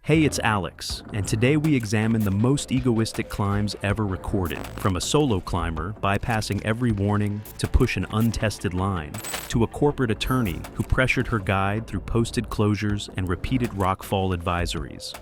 Hey, it's Alex, and today we examine the most egoistic climbs ever recorded, from a solo climber bypassing every warning to push an untested line, to a corporate attorney who pressured her guide through posted closures and repeated rockfall advisories.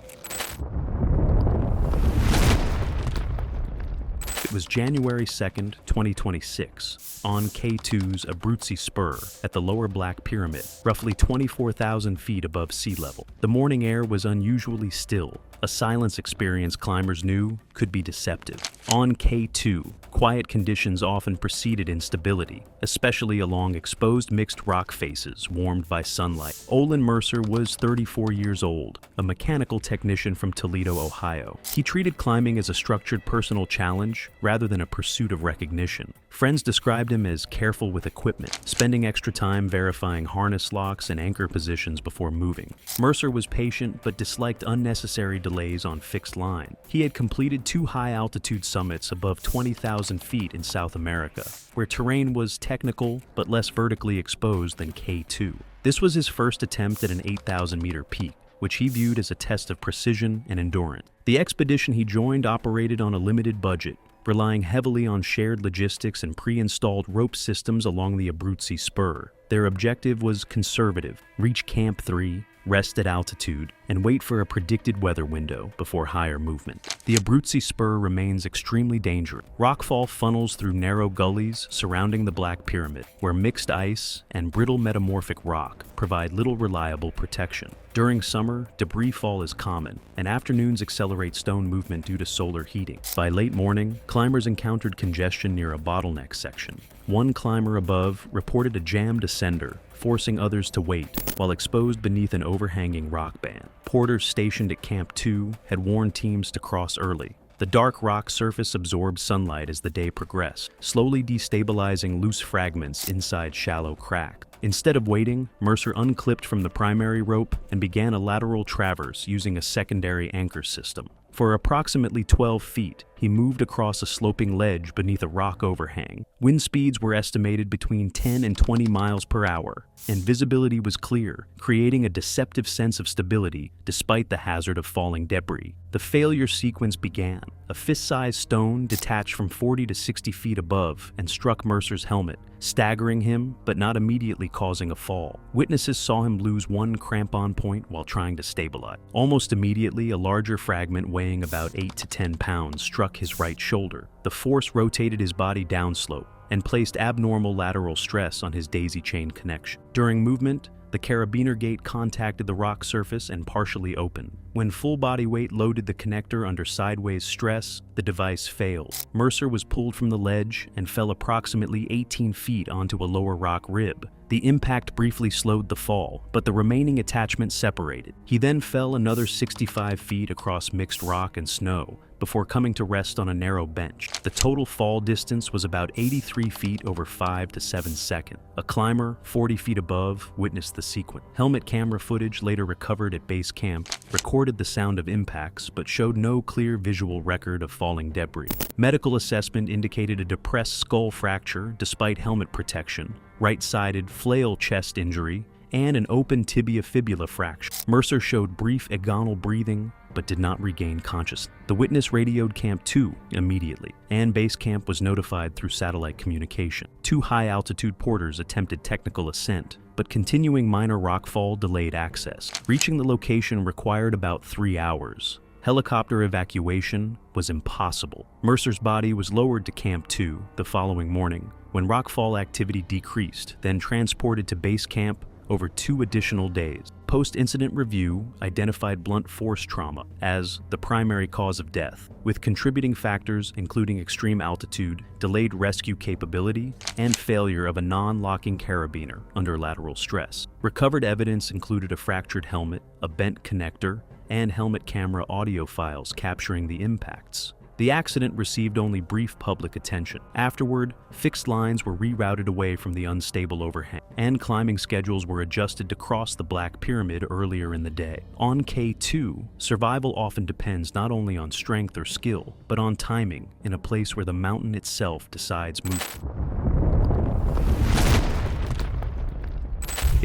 It was January 2nd, 2026, on K2's Abruzzi Spur at the Lower Black Pyramid, roughly 24,000 feet above sea level. The morning air was unusually still, a silence experience climbers knew could be deceptive. On K2, quiet conditions often preceded instability, especially along exposed mixed rock faces warmed by sunlight. Olin Mercer was 34 years old, a mechanical technician from Toledo, Ohio. He treated climbing as a structured personal challenge rather than a pursuit of recognition. Friends described him as careful with equipment, spending extra time verifying harness locks and anchor positions before moving. Mercer was patient but disliked unnecessary delays on fixed line. He had completed 2 high-altitude summits above 20,000 feet in South America, where terrain was technical but less vertically exposed than K2. This was his first attempt at an 8,000-meter peak, which he viewed as a test of precision and endurance. The expedition he joined operated on a limited budget, relying heavily on shared logistics and pre-installed rope systems along the Abruzzi Spur. Their objective was conservative: reach Camp 3, rest at altitude, and wait for a predicted weather window before higher movement. The Abruzzi Spur remains extremely dangerous. Rockfall funnels through narrow gullies surrounding the Black Pyramid, where mixed ice and brittle metamorphic rock provide little reliable protection. During summer, debris fall is common, and afternoons accelerate stone movement due to solar heating. By late morning, climbers encountered congestion near a bottleneck section. One climber above reported a jammed ascender, forcing others to wait, while exposed beneath an overhanging rock band. Porters stationed at Camp 2 had warned teams to cross early. The dark rock surface absorbed sunlight as the day progressed, slowly destabilizing loose fragments inside shallow cracks. Instead of waiting, Mercer unclipped from the primary rope and began a lateral traverse using a secondary anchor system. For approximately 12 feet, he moved across a sloping ledge beneath a rock overhang. Wind speeds were estimated between 10 and 20 miles per hour, and visibility was clear, creating a deceptive sense of stability despite the hazard of falling debris. The failure sequence began. A fist-sized stone detached from 40 to 60 feet above and struck Mercer's helmet, staggering him but not immediately causing a fall. Witnesses saw him lose one crampon point while trying to stabilize. Almost immediately, a larger fragment weighing about 8 to 10 pounds struck his right shoulder. The force rotated his body downslope and placed abnormal lateral stress on his daisy-chain connection. During movement, the carabiner gate contacted the rock surface and partially opened. When full body weight loaded the connector under sideways stress, the device failed. Mercer was pulled from the ledge and fell approximately 18 feet onto a lower rock rib. The impact briefly slowed the fall, but the remaining attachment separated. He then fell another 65 feet across mixed rock and snow, before coming to rest on a narrow bench. The total fall distance was about 83 feet over 5 to 7 seconds. A climber 40 feet above witnessed the sequence. Helmet camera footage later recovered at base camp recorded the sound of impacts but showed no clear visual record of falling debris. Medical assessment indicated a depressed skull fracture despite helmet protection, right-sided flail chest injury, and an open tibia-fibula fracture. Mercer showed brief agonal breathing, but did not regain consciousness. The witness radioed Camp 2 immediately, and base camp was notified through satellite communication. 2 high-altitude porters attempted technical ascent, but continuing minor rockfall delayed access. Reaching the location required about 3 hours. Helicopter evacuation was impossible. Mercer's body was lowered to Camp 2 the following morning, when rockfall activity decreased, then transported to base camp over 2 additional days. Post-incident review identified blunt force trauma as the primary cause of death, with contributing factors including extreme altitude, delayed rescue capability, and failure of a non-locking carabiner under lateral stress. Recovered evidence included a fractured helmet, a bent connector, and helmet camera audio files capturing the impacts. The accident received only brief public attention. Afterward, fixed lines were rerouted away from the unstable overhang, and climbing schedules were adjusted to cross the Black Pyramid earlier in the day. On K2, survival often depends not only on strength or skill, but on timing in a place where the mountain itself decides movement.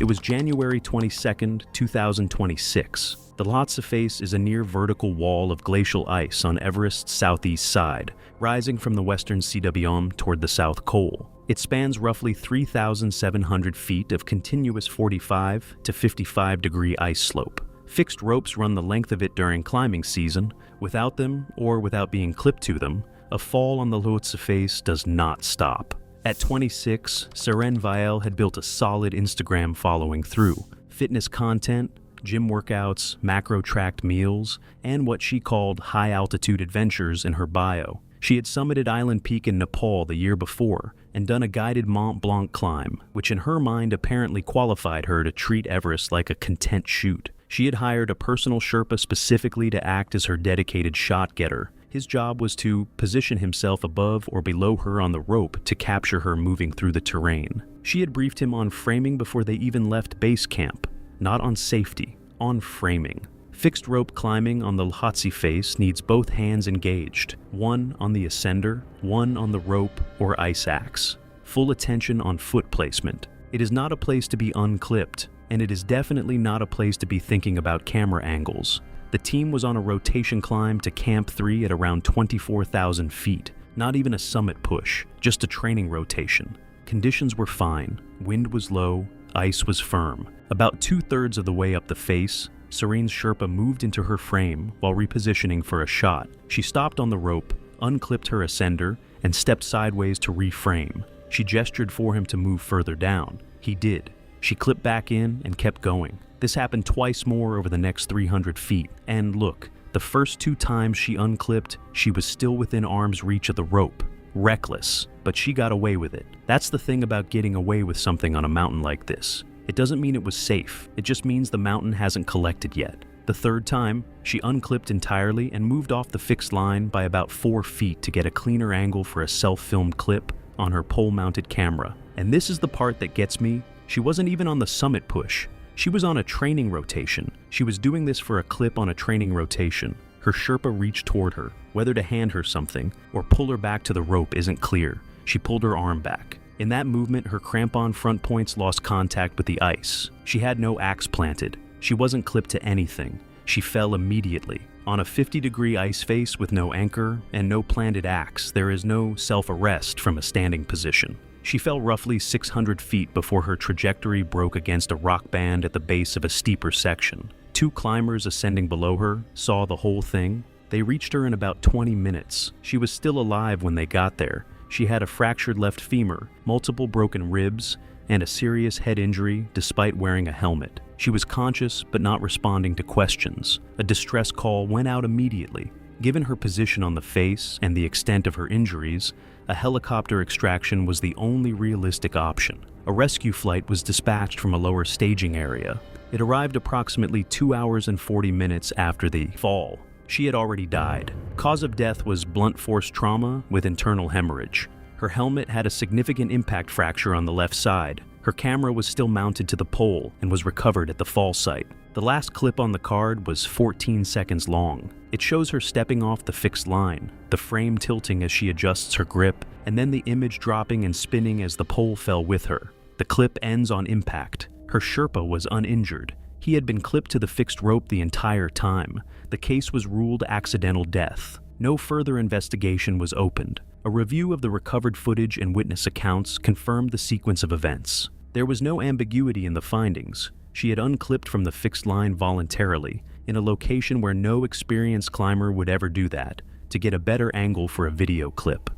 It was January 22nd, 2026. The Lhotse Face is a near-vertical wall of glacial ice on Everest's southeast side, rising from the western CWM toward the South Col. It spans roughly 3,700 feet of continuous 45 to 55-degree ice slope. Fixed ropes run the length of it during climbing season. Without them, or without being clipped to them, a fall on the Lhotse Face does not stop. At 26, Seren Vael had built a solid Instagram following through fitness content, gym workouts, macro-tracked meals, and what she called high-altitude adventures in her bio. She had summited Island Peak in Nepal the year before and done a guided Mont Blanc climb, which in her mind apparently qualified her to treat Everest like a content shoot. She had hired a personal Sherpa specifically to act as her dedicated shot getter. His job was to position himself above or below her on the rope to capture her moving through the terrain. She had briefed him on framing before they even left base camp. Not on safety, on framing. Fixed rope climbing on the Lhotse Face needs both hands engaged, one on the ascender, one on the rope or ice axe. Full attention on foot placement. It is not a place to be unclipped, and it is definitely not a place to be thinking about camera angles. The team was on a rotation climb to Camp 3 at around 24,000 feet. Not even a summit push, just a training rotation. Conditions were fine. Wind was low, ice was firm. About 2/3 of the way up the face, Serene's Sherpa moved into her frame while repositioning for a shot. She stopped on the rope, unclipped her ascender, and stepped sideways to reframe. She gestured for him to move further down. He did. She clipped back in and kept going. This happened twice more over the next 300 feet. And look, the first 2 times she unclipped, she was still within arm's reach of the rope. Reckless, but she got away with it. That's the thing about getting away with something on a mountain like this. It doesn't mean it was safe, it just means the mountain hasn't collected yet. The 3rd time, she unclipped entirely and moved off the fixed line by about 4 feet to get a cleaner angle for a self-filmed clip on her pole-mounted camera. And this is the part that gets me. She wasn't even on the summit push. She was on a training rotation. She was doing this for a clip on a training rotation. Her Sherpa reached toward her. Whether to hand her something or pull her back to the rope isn't clear. She pulled her arm back. In that movement, her crampon front points lost contact with the ice. She had no axe planted. She wasn't clipped to anything. She fell immediately. On a 50-degree ice face with no anchor and no planted axe, there is no self-arrest from a standing position. She fell roughly 600 feet before her trajectory broke against a rock band at the base of a steeper section. 2 climbers ascending below her saw the whole thing. They reached her in about 20 minutes. She was still alive when they got there. She had a fractured left femur, multiple broken ribs, and a serious head injury despite wearing a helmet. She was conscious but not responding to questions. A distress call went out immediately. Given her position on the face and the extent of her injuries, a helicopter extraction was the only realistic option. A rescue flight was dispatched from a lower staging area. It arrived approximately 2 hours and 40 minutes after the fall. She had already died. Cause of death was blunt force trauma with internal hemorrhage. Her helmet had a significant impact fracture on the left side. Her camera was still mounted to the pole and was recovered at the fall site. The last clip on the card was 14 seconds long. It shows her stepping off the fixed line, the frame tilting as she adjusts her grip, and then the image dropping and spinning as the pole fell with her. The clip ends on impact. Her Sherpa was uninjured. He had been clipped to the fixed rope the entire time. The case was ruled accidental death. No further investigation was opened. A review of the recovered footage and witness accounts confirmed the sequence of events. There was no ambiguity in the findings. She had unclipped from the fixed line voluntarily, in a location where no experienced climber would ever do that, to get a better angle for a video clip.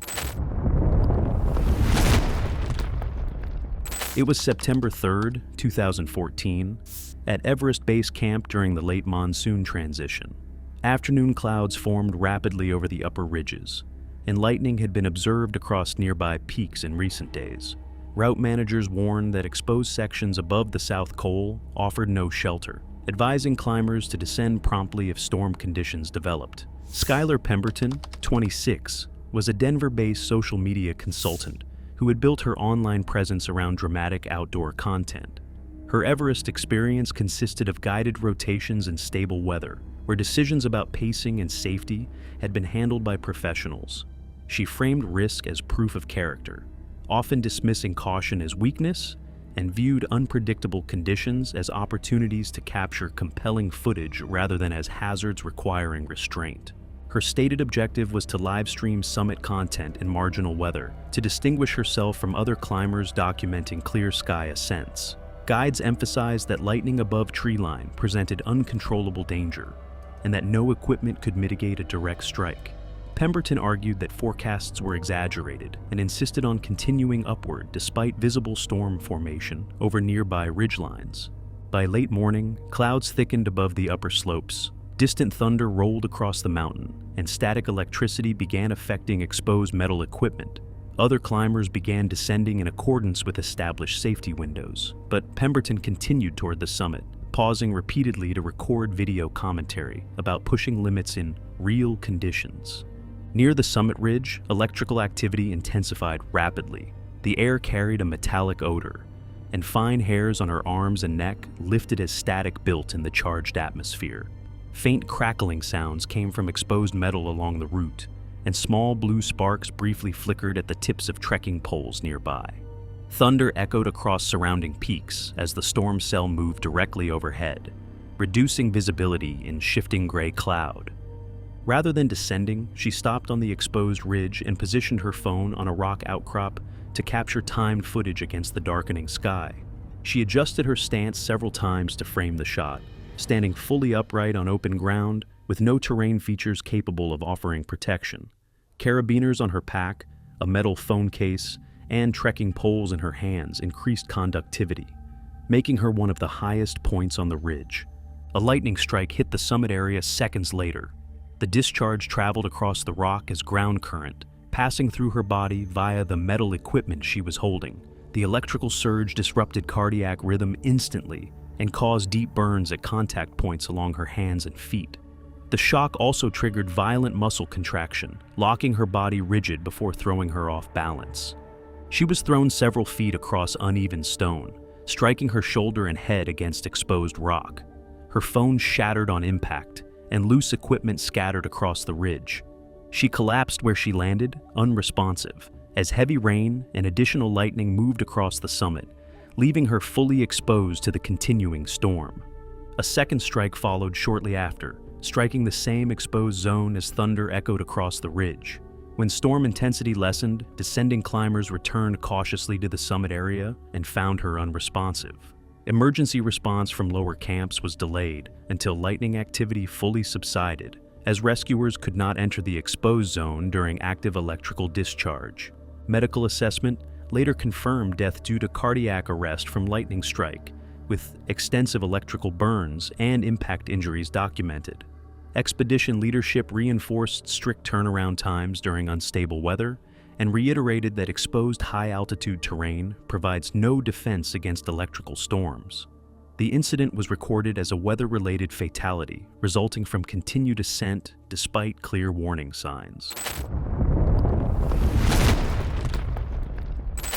It was September 3rd, 2014, at Everest Base Camp during the late monsoon transition. Afternoon clouds formed rapidly over the upper ridges, and lightning had been observed across nearby peaks in recent days. Route managers warned that exposed sections above the South Col offered no shelter, advising climbers to descend promptly if storm conditions developed. Skylar Pemberton, 26, was a Denver-based social media consultant who had built her online presence around dramatic outdoor content. Her Everest experience consisted of guided rotations in stable weather, where decisions about pacing and safety had been handled by professionals. She framed risk as proof of character, often dismissing caution as weakness and viewed unpredictable conditions as opportunities to capture compelling footage rather than as hazards requiring restraint. Her stated objective was to live-stream summit content in marginal weather, to distinguish herself from other climbers documenting clear sky ascents. Guides emphasized that lightning above treeline presented uncontrollable danger, and that no equipment could mitigate a direct strike. Pemberton argued that forecasts were exaggerated and insisted on continuing upward despite visible storm formation over nearby ridgelines. By late morning, clouds thickened above the upper slopes. Distant thunder rolled across the mountain, and static electricity began affecting exposed metal equipment. Other climbers began descending in accordance with established safety windows, but Pemberton continued toward the summit, pausing repeatedly to record video commentary about pushing limits in real conditions. Near the summit ridge, electrical activity intensified rapidly. The air carried a metallic odor, and fine hairs on her arms and neck lifted as static built in the charged atmosphere. Faint crackling sounds came from exposed metal along the route, and small blue sparks briefly flickered at the tips of trekking poles nearby. Thunder echoed across surrounding peaks as the storm cell moved directly overhead, reducing visibility in shifting gray cloud. Rather than descending, she stopped on the exposed ridge and positioned her phone on a rock outcrop to capture timed footage against the darkening sky. She adjusted her stance several times to frame the shot, standing fully upright on open ground with no terrain features capable of offering protection. Carabiners on her pack, a metal phone case, and trekking poles in her hands increased conductivity, making her one of the highest points on the ridge. A lightning strike hit the summit area seconds later. The discharge traveled across the rock as ground current, passing through her body via the metal equipment she was holding. The electrical surge disrupted cardiac rhythm instantly and caused deep burns at contact points along her hands and feet. The shock also triggered violent muscle contraction, locking her body rigid before throwing her off balance. She was thrown several feet across uneven stone, striking her shoulder and head against exposed rock. Her phone shattered on impact, and loose equipment scattered across the ridge. She collapsed where she landed, unresponsive, as heavy rain and additional lightning moved across the summit, leaving her fully exposed to the continuing storm. A second strike followed shortly after, striking the same exposed zone as thunder echoed across the ridge. When storm intensity lessened, descending climbers returned cautiously to the summit area and found her unresponsive. Emergency response from lower camps was delayed until lightning activity fully subsided, as rescuers could not enter the exposed zone during active electrical discharge. Medical assessment later confirmed death due to cardiac arrest from lightning strike, with extensive electrical burns and impact injuries documented. Expedition leadership reinforced strict turnaround times during unstable weather and reiterated that exposed high-altitude terrain provides no defense against electrical storms. The incident was recorded as a weather-related fatality, resulting from continued ascent despite clear warning signs.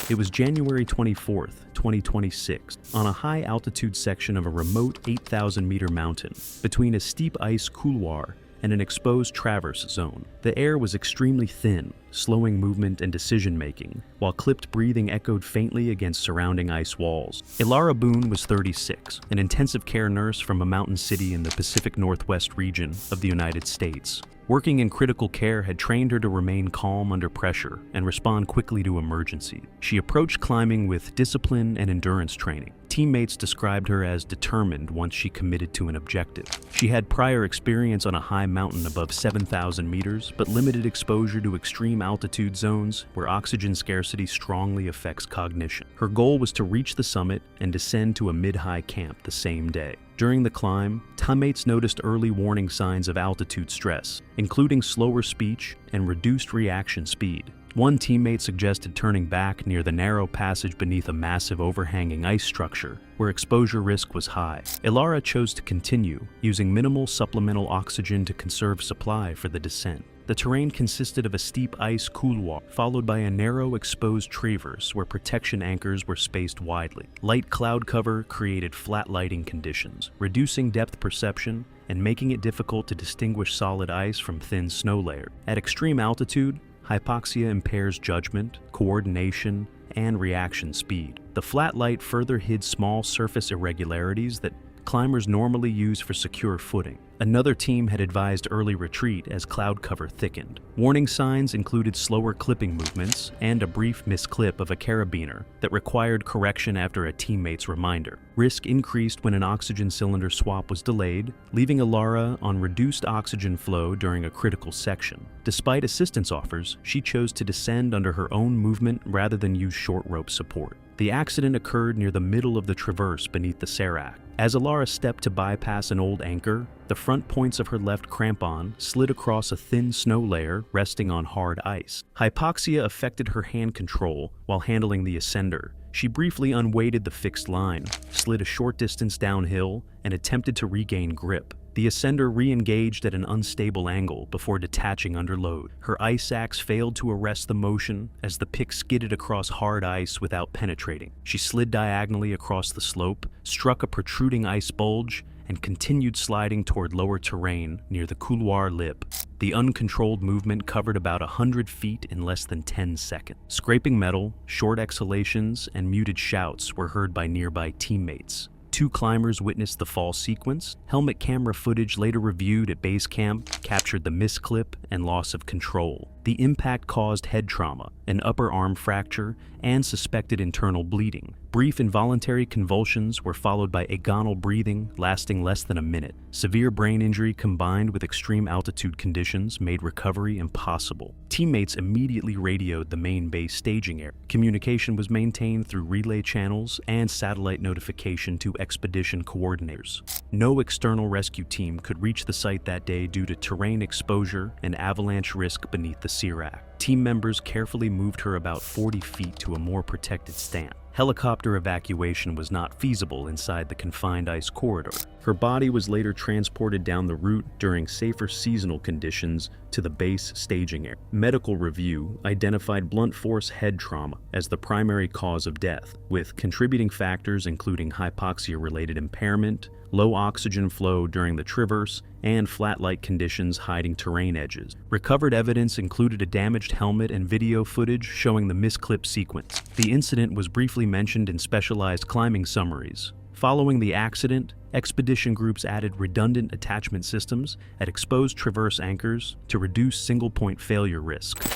It was January 24, 2026, on a high-altitude section of a remote 8,000-meter mountain, between a steep ice couloir and an exposed traverse zone. The air was extremely thin, slowing movement and decision-making, while clipped breathing echoed faintly against surrounding ice walls. Ilara Boone was 36, an intensive care nurse from a mountain city in the Pacific Northwest region of the United States. Working in critical care had trained her to remain calm under pressure and respond quickly to emergencies. She approached climbing with discipline and endurance training. Teammates described her as determined once she committed to an objective. She had prior experience on a high mountain above 7,000 meters, but limited exposure to extreme altitude zones where oxygen scarcity strongly affects cognition. Her goal was to reach the summit and descend to a mid-high camp the same day. During the climb, teammates noticed early warning signs of altitude stress, including slower speech and reduced reaction speed. One teammate suggested turning back near the narrow passage beneath a massive overhanging ice structure, where exposure risk was high. Ilara chose to continue, using minimal supplemental oxygen to conserve supply for the descent. The terrain consisted of a steep ice couloir, followed by a narrow exposed traverse where protection anchors were spaced widely. Light cloud cover created flat lighting conditions, reducing depth perception and making it difficult to distinguish solid ice from thin snow layer. At extreme altitude, hypoxia impairs judgment, coordination, and reaction speed. The flat light further hid small surface irregularities that climbers normally use for secure footing. Another team had advised early retreat as cloud cover thickened. Warning signs included slower clipping movements and a brief misclip of a carabiner that required correction after a teammate's reminder. Risk increased when an oxygen cylinder swap was delayed, leaving Alara on reduced oxygen flow during a critical section. Despite assistance offers, she chose to descend under her own movement rather than use short rope support. The accident occurred near the middle of the traverse beneath the Serac. As Alara stepped to bypass an old anchor, the front points of her left crampon slid across a thin snow layer resting on hard ice. Hypoxia affected her hand control while handling the ascender. She briefly unweighted the fixed line, slid a short distance downhill, and attempted to regain grip. The ascender re-engaged at an unstable angle before detaching under load. Her ice axe failed to arrest the motion as the pick skidded across hard ice without penetrating. She slid diagonally across the slope, struck a protruding ice bulge, and continued sliding toward lower terrain near the couloir lip. The uncontrolled movement covered about 100 feet in less than 10 seconds. Scraping metal, short exhalations, and muted shouts were heard by nearby teammates. 2 climbers witnessed the fall sequence. Helmet camera footage later reviewed at base camp captured the misclip and loss of control. The impact caused head trauma, an upper arm fracture, and suspected internal bleeding. Brief involuntary convulsions were followed by agonal breathing lasting less than a minute. Severe brain injury combined with extreme altitude conditions made recovery impossible. Teammates immediately radioed the main base staging area. Communication was maintained through relay channels and satellite notification to expedition coordinators. No external rescue team could reach the site that day due to terrain exposure and avalanche risk beneath the Serac. Team members carefully moved her about 40 feet to a more protected stand. Helicopter evacuation was not feasible inside the confined ice corridor. Her body was later transported down the route during safer seasonal conditions to the base staging area. Medical review identified blunt force head trauma as the primary cause of death, with contributing factors including hypoxia-related impairment, low oxygen flow during the traverse, and flat light conditions hiding terrain edges. Recovered evidence included a damaged helmet and video footage showing the misclip sequence. The incident was briefly mentioned in specialized climbing summaries. Following the accident, expedition groups added redundant attachment systems at exposed traverse anchors to reduce single-point failure risk.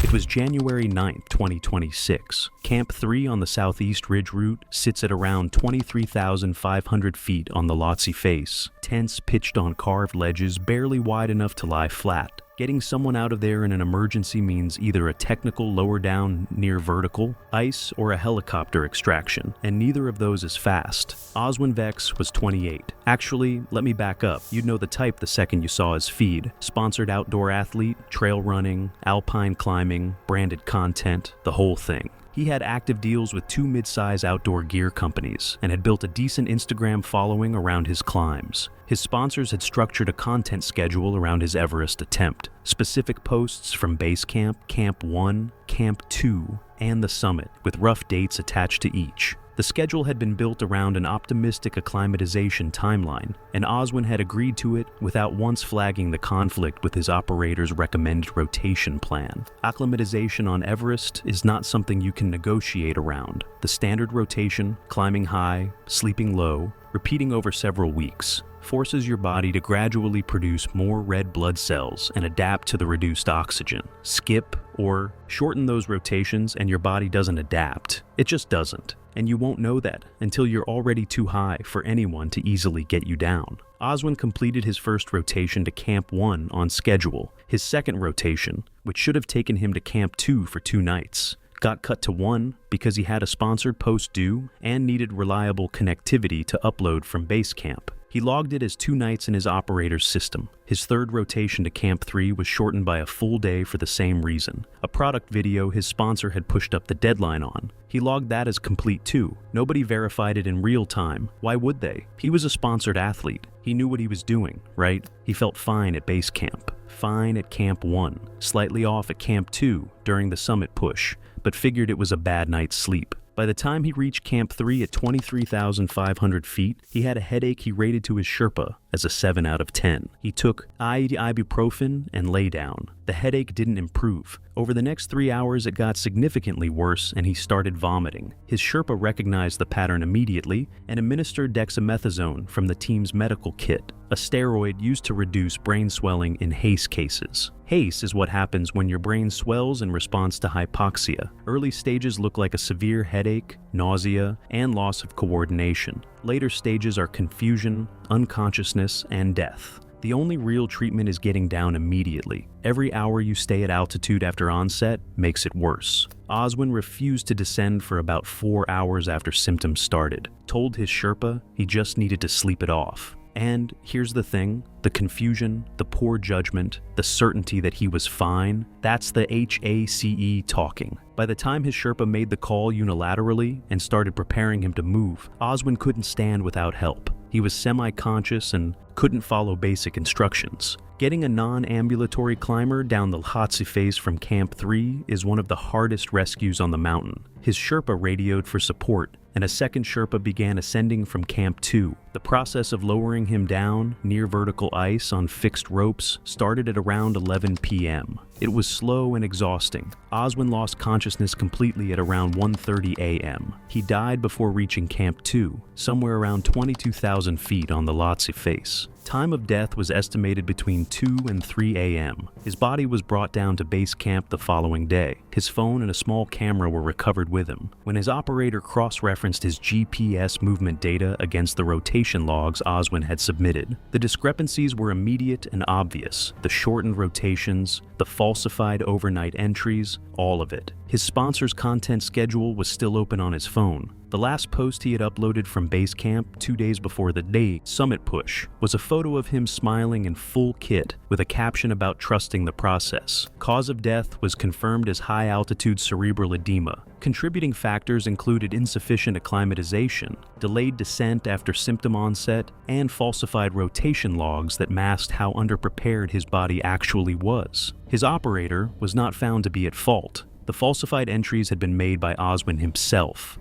It was January 9, 2026. Camp 3 on the Southeast Ridge route sits at around 23,500 feet on the Lhotse face. Tents pitched on carved ledges barely wide enough to lie flat. Getting someone out of there in an emergency means either a technical lower down near vertical, ice, or a helicopter extraction, and neither of those is fast. Oswin Vex was 28. Actually, let me back up. You'd know the type the second you saw his feed. Sponsored outdoor athlete, trail running, alpine climbing, branded content, the whole thing. He had active deals with 2 mid-size outdoor gear companies and had built a decent Instagram following around his climbs. His sponsors had structured a content schedule around his Everest attempt. Specific posts from Base Camp, Camp 1, Camp 2, and the summit, with rough dates attached to each. The schedule had been built around an optimistic acclimatization timeline, and Oswin had agreed to it without once flagging the conflict with his operator's recommended rotation plan. Acclimatization on Everest is not something you can negotiate around. The standard rotation, climbing high, sleeping low, repeating over several weeks, forces your body to gradually produce more red blood cells and adapt to the reduced oxygen. Skip or shorten those rotations and your body doesn't adapt. It just doesn't. And you won't know that until you're already too high for anyone to easily get you down. Oswin completed his first rotation to Camp 1 on schedule. His second rotation, which should have taken him to Camp 2 for 2 nights, got cut to 1 because he had a sponsored post due and needed reliable connectivity to upload from base camp. He logged it as 2 nights in his operator's system. His third rotation to Camp 3 was shortened by a full day for the same reason. A product video his sponsor had pushed up the deadline on. He logged that as complete too. Nobody verified it in real time. Why would they? He was a sponsored athlete. He knew what he was doing, right? He felt fine at base camp, fine at Camp 1, slightly off at Camp 2 during the summit push, but figured it was a bad night's sleep. By the time he reached Camp 3 at 23,500 feet, he had a headache he rated to his Sherpa as a 7 out of 10. He took ibuprofen and lay down. The headache didn't improve. Over the next 3 hours, it got significantly worse and he started vomiting. His Sherpa recognized the pattern immediately and administered dexamethasone from the team's medical kit, a steroid used to reduce brain swelling in HACE cases. HACE is what happens when your brain swells in response to hypoxia. Early stages look like a severe headache, nausea, and loss of coordination. Later stages are confusion, unconsciousness, and death. The only real treatment is getting down immediately. Every hour you stay at altitude after onset makes it worse. Oswin refused to descend for about 4 hours after symptoms started, told his Sherpa he just needed to sleep it off. And here's the thing, the confusion, the poor judgment, the certainty that he was fine, that's the HACE talking. By the time his Sherpa made the call unilaterally and started preparing him to move, Oswin couldn't stand without help. He was semi-conscious and couldn't follow basic instructions. Getting a non-ambulatory climber down the Lhotse face from Camp 3 is one of the hardest rescues on the mountain. His Sherpa radioed for support, and a second Sherpa began ascending from Camp 2. The process of lowering him down near vertical ice on fixed ropes started at around 11 p.m. It was slow and exhausting. Oswin lost consciousness completely at around 1:30 a.m. He died before reaching Camp 2, somewhere around 22,000 feet on the Lhotse face. Time of death was estimated between 2 and 3 a.m. His body was brought down to base camp the following day. His phone and a small camera were recovered with him. When his operator cross-referenced his GPS movement data against the rotation logs Oswin had submitted, the discrepancies were immediate and obvious. The shortened rotations, the falsified overnight entries, all of it. His sponsor's content schedule was still open on his phone. The last post he had uploaded from base camp 2 days before the day summit push was a photo of him smiling in full kit with a caption about trusting the process. Cause of death was confirmed as high-altitude cerebral edema. Contributing factors included insufficient acclimatization, delayed descent after symptom onset, and falsified rotation logs that masked how underprepared his body actually was. His operator was not found to be at fault. The falsified entries had been made by Oswin himself.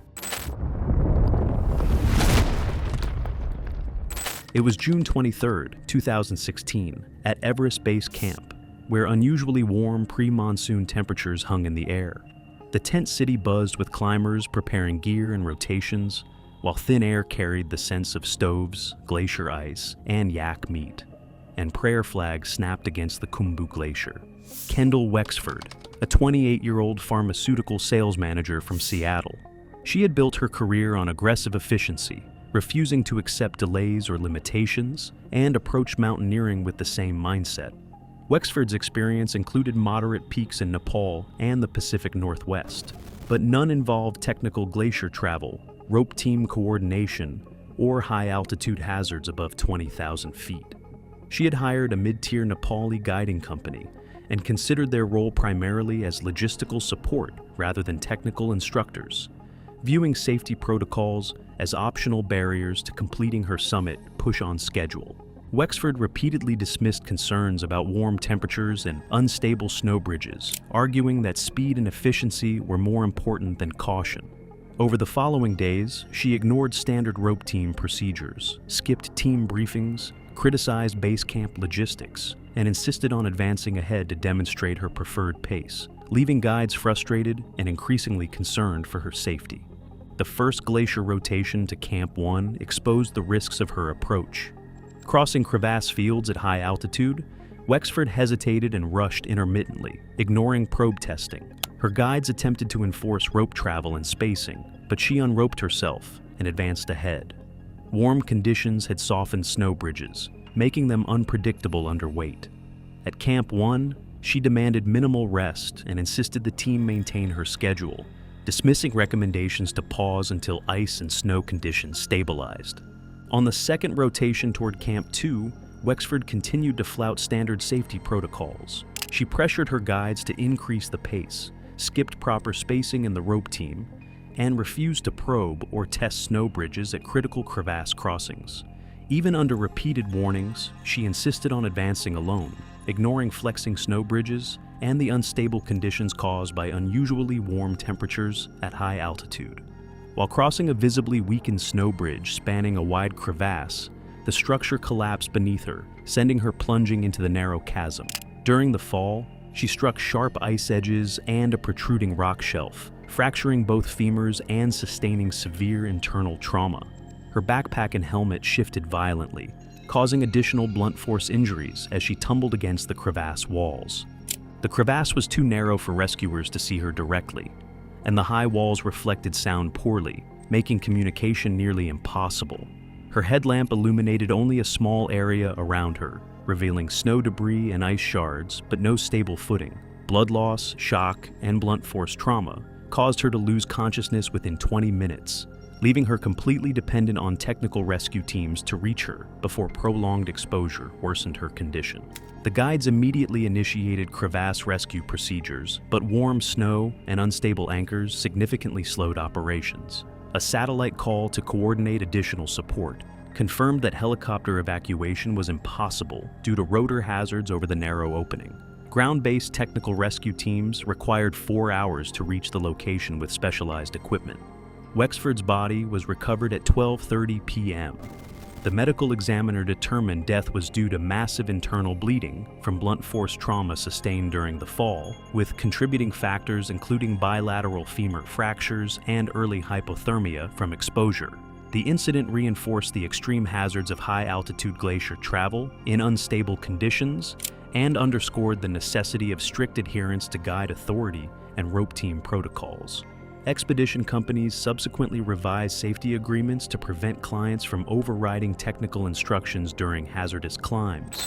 It was June 23, 2016, at Everest Base Camp, where unusually warm pre-monsoon temperatures hung in the air. The tent city buzzed with climbers preparing gear and rotations, while thin air carried the sense of stoves, glacier ice, and yak meat, and prayer flags snapped against the Khumbu Glacier. Kendall Wexford, a 28-year-old pharmaceutical sales manager from Seattle. She had built her career on aggressive efficiency, refusing to accept delays or limitations, and approached mountaineering with the same mindset. Wexford's experience included moderate peaks in Nepal and the Pacific Northwest, but none involved technical glacier travel, rope team coordination, or high-altitude hazards above 20,000 feet. She had hired a mid-tier Nepali guiding company and considered their role primarily as logistical support rather than technical instructors, viewing safety protocols as optional barriers to completing her summit push on schedule. Wexford repeatedly dismissed concerns about warm temperatures and unstable snow bridges, arguing that speed and efficiency were more important than caution. Over the following days, she ignored standard rope team procedures, skipped team briefings, criticized base camp logistics, and insisted on advancing ahead to demonstrate her preferred pace, leaving guides frustrated and increasingly concerned for her safety. The first glacier rotation to Camp 1 exposed the risks of her approach. Crossing crevasse fields at high altitude, Wexford hesitated and rushed intermittently, ignoring probe testing. Her guides attempted to enforce rope travel and spacing, but she unroped herself and advanced ahead. Warm conditions had softened snow bridges, making them unpredictable under weight. At Camp 1, she demanded minimal rest and insisted the team maintain her schedule, dismissing recommendations to pause until ice and snow conditions stabilized. On the second rotation toward Camp 2, Wexford continued to flout standard safety protocols. She pressured her guides to increase the pace, skipped proper spacing in the rope team, and refused to probe or test snow bridges at critical crevasse crossings. Even under repeated warnings, she insisted on advancing alone, ignoring flexing snow bridges and the unstable conditions caused by unusually warm temperatures at high altitude. While crossing a visibly weakened snow bridge spanning a wide crevasse, the structure collapsed beneath her, sending her plunging into the narrow chasm. During the fall, she struck sharp ice edges and a protruding rock shelf, fracturing both femurs and sustaining severe internal trauma. Her backpack and helmet shifted violently, causing additional blunt force injuries as she tumbled against the crevasse walls. The crevasse was too narrow for rescuers to see her directly, and the high walls reflected sound poorly, making communication nearly impossible. Her headlamp illuminated only a small area around her, revealing snow debris and ice shards, but no stable footing. Blood loss, shock, and blunt force trauma caused her to lose consciousness within 20 minutes, leaving her completely dependent on technical rescue teams to reach her before prolonged exposure worsened her condition. The guides immediately initiated crevasse rescue procedures, but warm snow and unstable anchors significantly slowed operations. A satellite call to coordinate additional support confirmed that helicopter evacuation was impossible due to rotor hazards over the narrow opening. Ground-based technical rescue teams required 4 hours to reach the location with specialized equipment. Wexford's body was recovered at 12:30 p.m. The medical examiner determined death was due to massive internal bleeding from blunt force trauma sustained during the fall, with contributing factors including bilateral femur fractures and early hypothermia from exposure. The incident reinforced the extreme hazards of high-altitude glacier travel in unstable conditions and underscored the necessity of strict adherence to guide authority and rope team protocols. Expedition companies subsequently revised safety agreements to prevent clients from overriding technical instructions during hazardous climbs.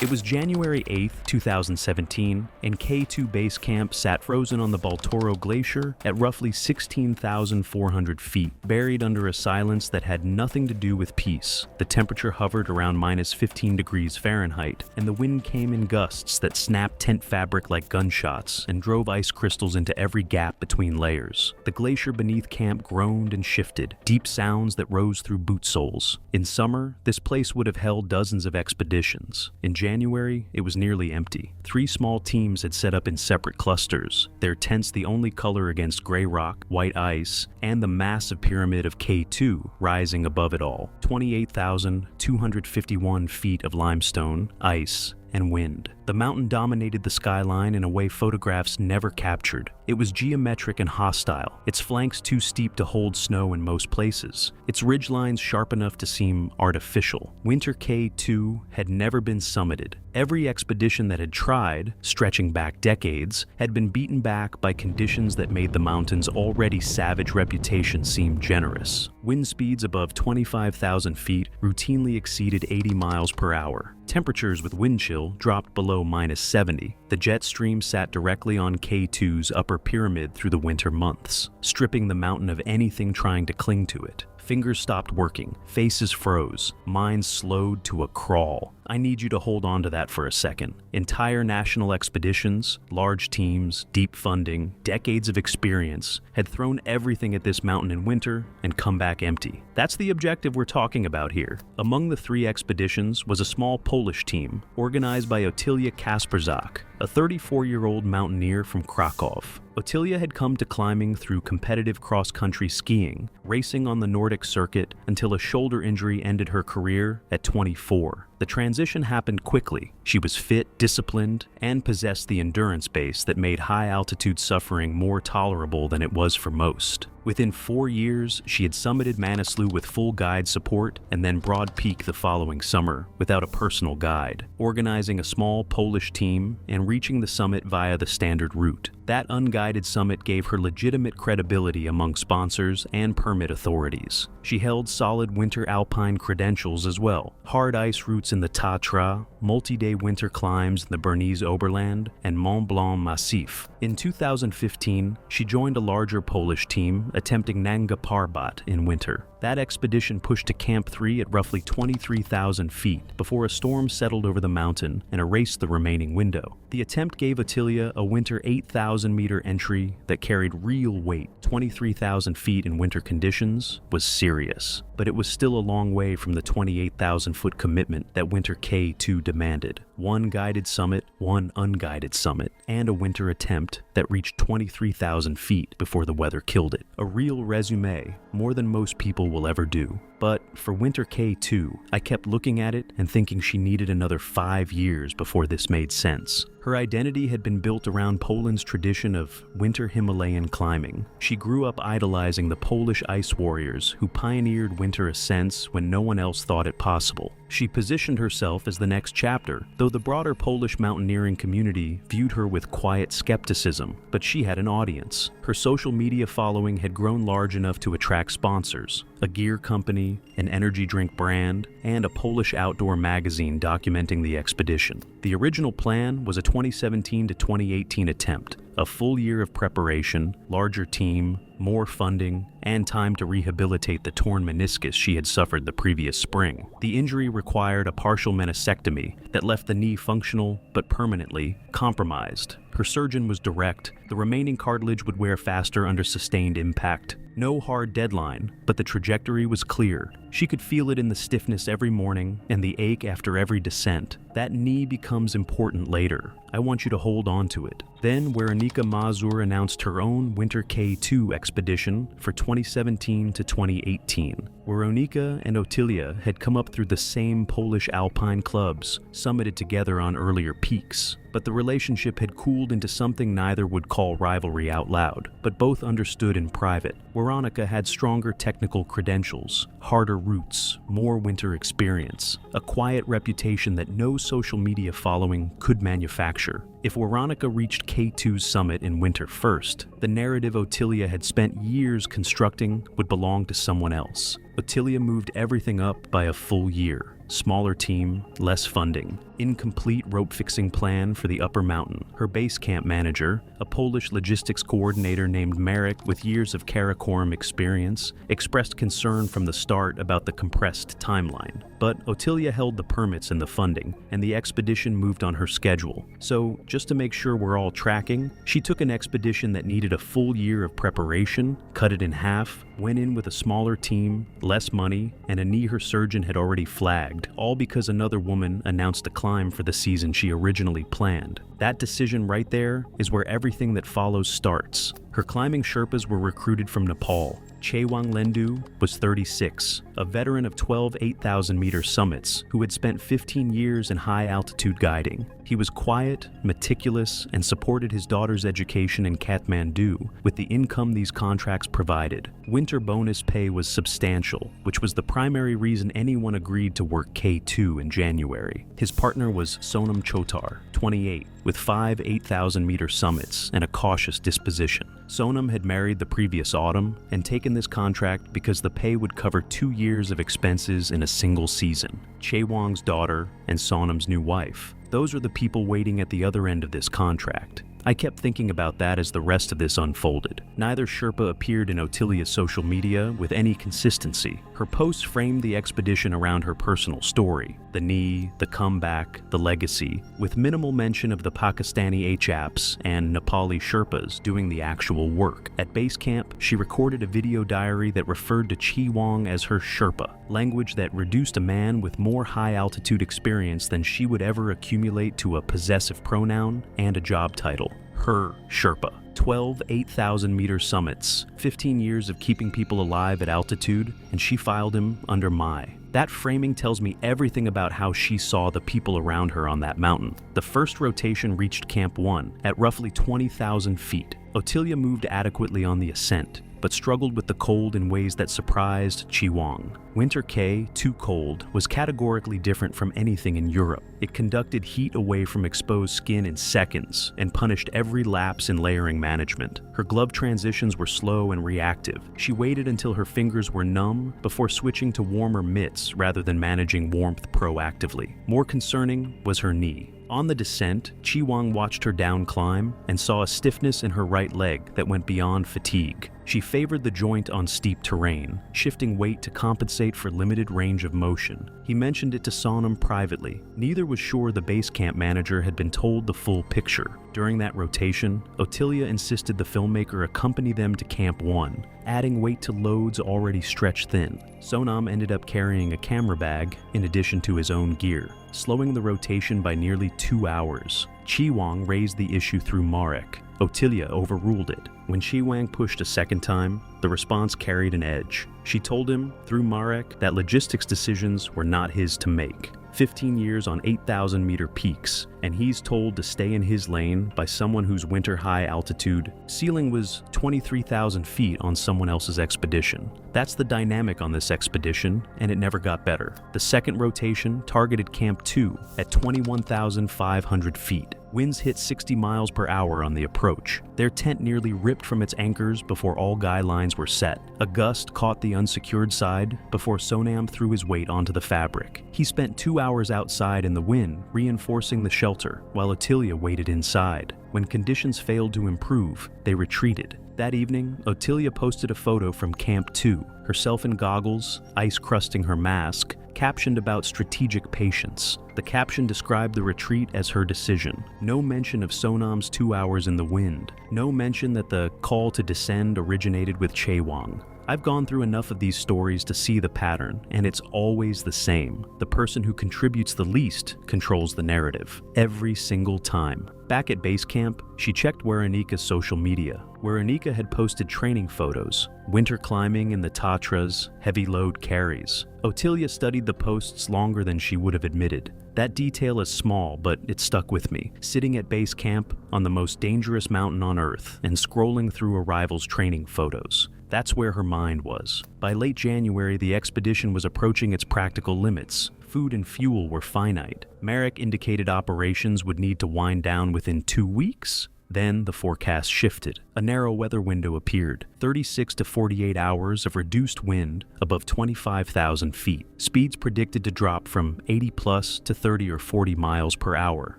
It was January 8, 2017, and K2 Base Camp sat frozen on the Baltoro Glacier at roughly 16,400 feet, buried under a silence that had nothing to do with peace. The temperature hovered around -15 degrees Fahrenheit, and the wind came in gusts that snapped tent fabric like gunshots and drove ice crystals into every gap between layers. The glacier beneath camp groaned and shifted, deep sounds that rose through boot soles. In summer, this place would have held dozens of expeditions. In January, it was nearly empty. 3 small teams had set up in separate clusters, their tents the only color against gray rock, white ice, and the massive pyramid of K2 rising above it all. 28,251 feet of limestone, ice, and wind. The mountain dominated the skyline in a way photographs never captured. It was geometric and hostile, its flanks too steep to hold snow in most places, its ridgelines sharp enough to seem artificial. Winter K2 had never been summited. Every expedition that had tried, stretching back decades, had been beaten back by conditions that made the mountain's already savage reputation seem generous. Wind speeds above 25,000 feet routinely exceeded 80 miles per hour. Temperatures with wind chill dropped below -70. The jet stream sat directly on K2's upper pyramid through the winter months, stripping the mountain of anything trying to cling to it. Fingers stopped working, faces froze, minds slowed to a crawl. I need you to hold on to that for a second. Entire national expeditions, large teams, deep funding, decades of experience had thrown everything at this mountain in winter and come back empty. That's the objective we're talking about here. Among the 3 expeditions was a small Polish team organized by Otylia Kasperzak, a 34-year-old mountaineer from Krakow. Otylia had come to climbing through competitive cross-country skiing, racing on the Nordic circuit until a shoulder injury ended her career at 24. The transition happened quickly. She was fit, disciplined, and possessed the endurance base that made high-altitude suffering more tolerable than it was for most. Within 4 years, she had summited Manaslu with full guide support and then Broad Peak the following summer without a personal guide, organizing a small Polish team and reaching the summit via the standard route. That unguided summit gave her legitimate credibility among sponsors and permit authorities. She held solid winter alpine credentials as well, hard ice routes in the Tatra, multi-day winter climbs in the Bernese Oberland, and Mont Blanc Massif. In 2015, she joined a larger Polish team attempting Nanga Parbat in winter. That expedition pushed to Camp 3 at roughly 23,000 feet before a storm settled over the mountain and erased the remaining window. The attempt gave Otylia a winter 8,000-meter entry that carried real weight. 23,000 feet in winter conditions was serious, but it was still a long way from the 28,000-foot commitment that winter K2 demanded. one guided summit, one unguided summit, and a winter attempt that reached 23,000 feet before the weather killed it. A real resume, more than most people will ever do. But for Winter K2, I kept looking at it and thinking she needed another 5 years before this made sense. Her identity had been built around Poland's tradition of winter Himalayan climbing. She grew up idolizing the Polish ice warriors who pioneered winter ascents when no one else thought it possible. She positioned herself as the next chapter, though the broader Polish mountaineering community viewed her with quiet skepticism, but she had an audience. Her social media following had grown large enough to attract sponsors, a gear company, an energy drink brand, and a Polish outdoor magazine documenting the expedition. The original plan was a 2017 to 2018 attempt, a full year of preparation, larger team, more funding, and time to rehabilitate the torn meniscus she had suffered the previous spring. The injury required a partial meniscectomy that left the knee functional but permanently compromised. Her surgeon was direct. The remaining cartilage would wear faster under sustained impact. No hard deadline, but the trajectory was clear. She could feel it in the stiffness every morning and the ache after every descent. That knee becomes important later. I want you to hold on to it. Then Weronika Mazur announced her own Winter K2 expedition for 2017 to 2018. Weronika and Otylia had come up through the same Polish alpine clubs, summited together on earlier peaks. But the relationship had cooled into something neither would call rivalry out loud, but both understood in private. Weronika had stronger technical credentials, harder roots, more winter experience, a quiet reputation that no social media following could manufacture. If Weronika reached K2's summit in winter first, the narrative Otylia had spent years constructing would belong to someone else. Otylia moved everything up by a full year. Smaller team, less funding, incomplete rope-fixing plan for the upper mountain. Her base camp manager, a Polish logistics coordinator named Marek with years of Karakoram experience, expressed concern from the start about the compressed timeline. But Otylia held the permits and the funding, and the expedition moved on her schedule. So, just to make sure we're all tracking, she took an expedition that needed a full year of preparation, cut it in half, went in with a smaller team, less money, and a knee her surgeon had already flagged, all because another woman announced a climb for the season she originally planned. That decision right there is where everything that follows starts. Her climbing Sherpas were recruited from Nepal. Chewang Lendu was 36, a veteran of 12 8,000-meter summits who had spent 15 years in high-altitude guiding. He was quiet, meticulous, and supported his daughter's education in Kathmandu with the income these contracts provided. Winter bonus pay was substantial, which was the primary reason anyone agreed to work K2 in January. His partner was Sonam Chotar, 28, with 5 8,000-meter summits and a cautious disposition. Sonam had married the previous autumn and taken this contract because the pay would cover 2 years of expenses in a single season. Chewang's daughter and Sonam's new wife. Those are the people waiting at the other end of this contract. I kept thinking about that as the rest of this unfolded. Neither Sherpa appeared in Otylia's social media with any consistency. Her posts framed the expedition around her personal story, the knee, the comeback, the legacy, with minimal mention of the Pakistani HAPs and Nepali Sherpas doing the actual work. At base camp, she recorded a video diary that referred to Chewang as her Sherpa, language that reduced a man with more high-altitude experience than she would ever accumulate to a possessive pronoun and a job title. Her Sherpa. 12 8,000-meter summits, 15 years of keeping people alive at altitude, and she filed him under my. That framing tells me everything about how she saw the people around her on that mountain. The first rotation reached Camp 1 at roughly 20,000 feet. Otylia moved adequately on the ascent, but struggled with the cold in ways that surprised Chewang. Winter K, too cold, was categorically different from anything in Europe. It conducted heat away from exposed skin in seconds and punished every lapse in layering management. Her glove transitions were slow and reactive. She waited until her fingers were numb before switching to warmer mitts rather than managing warmth proactively. More concerning was her knee. On the descent, Chewang watched her down climb and saw a stiffness in her right leg that went beyond fatigue. She favored the joint on steep terrain, shifting weight to compensate for limited range of motion. He mentioned it to Sonam privately. Neither was sure the base camp manager had been told the full picture. During that rotation, Ottilia insisted the filmmaker accompany them to Camp 1, adding weight to loads already stretched thin. Sonam ended up carrying a camera bag in addition to his own gear, slowing the rotation by nearly 2 hours. Chi Wang raised the issue through Marek. Ottilia overruled it. When Chi Wang pushed a second time, the response carried an edge. She told him, through Marek, that logistics decisions were not his to make. 15 years on 8,000-meter peaks, and he's told to stay in his lane by someone whose winter-high altitude ceiling was 23,000 feet on someone else's expedition. That's the dynamic on this expedition, and it never got better. The second rotation targeted Camp 2 at 21,500 feet. Winds hit 60 miles per hour on the approach. Their tent nearly ripped from its anchors before all guy lines were set. A gust caught the unsecured side before Sonam threw his weight onto the fabric. He spent 2 hours outside in the wind, reinforcing the shelter, while Ottilia waited inside. When conditions failed to improve, they retreated. That evening, Ottilia posted a photo from Camp 2, herself in goggles, ice crusting her mask, captioned about strategic patience. The caption described the retreat as her decision. No mention of Sonam's 2 hours in the wind. No mention that the call to descend originated with Chi Wang. I've gone through enough of these stories to see the pattern, and it's always the same. The person who contributes the least controls the narrative, every single time. Back at base camp, she checked Werenika's social media. Werenika had posted training photos, winter climbing in the Tatras, heavy load carries. Ottilia studied the posts longer than she would have admitted. That detail is small, but it stuck with me. Sitting at base camp on the most dangerous mountain on Earth and scrolling through a rival's training photos. That's where her mind was. By late January, the expedition was approaching its practical limits. Food and fuel were finite. Marek indicated operations would need to wind down within 2 weeks. Then the forecast shifted. A narrow weather window appeared, 36 to 48 hours of reduced wind above 25,000 feet. Speeds predicted to drop from 80 plus to 30 or 40 miles per hour.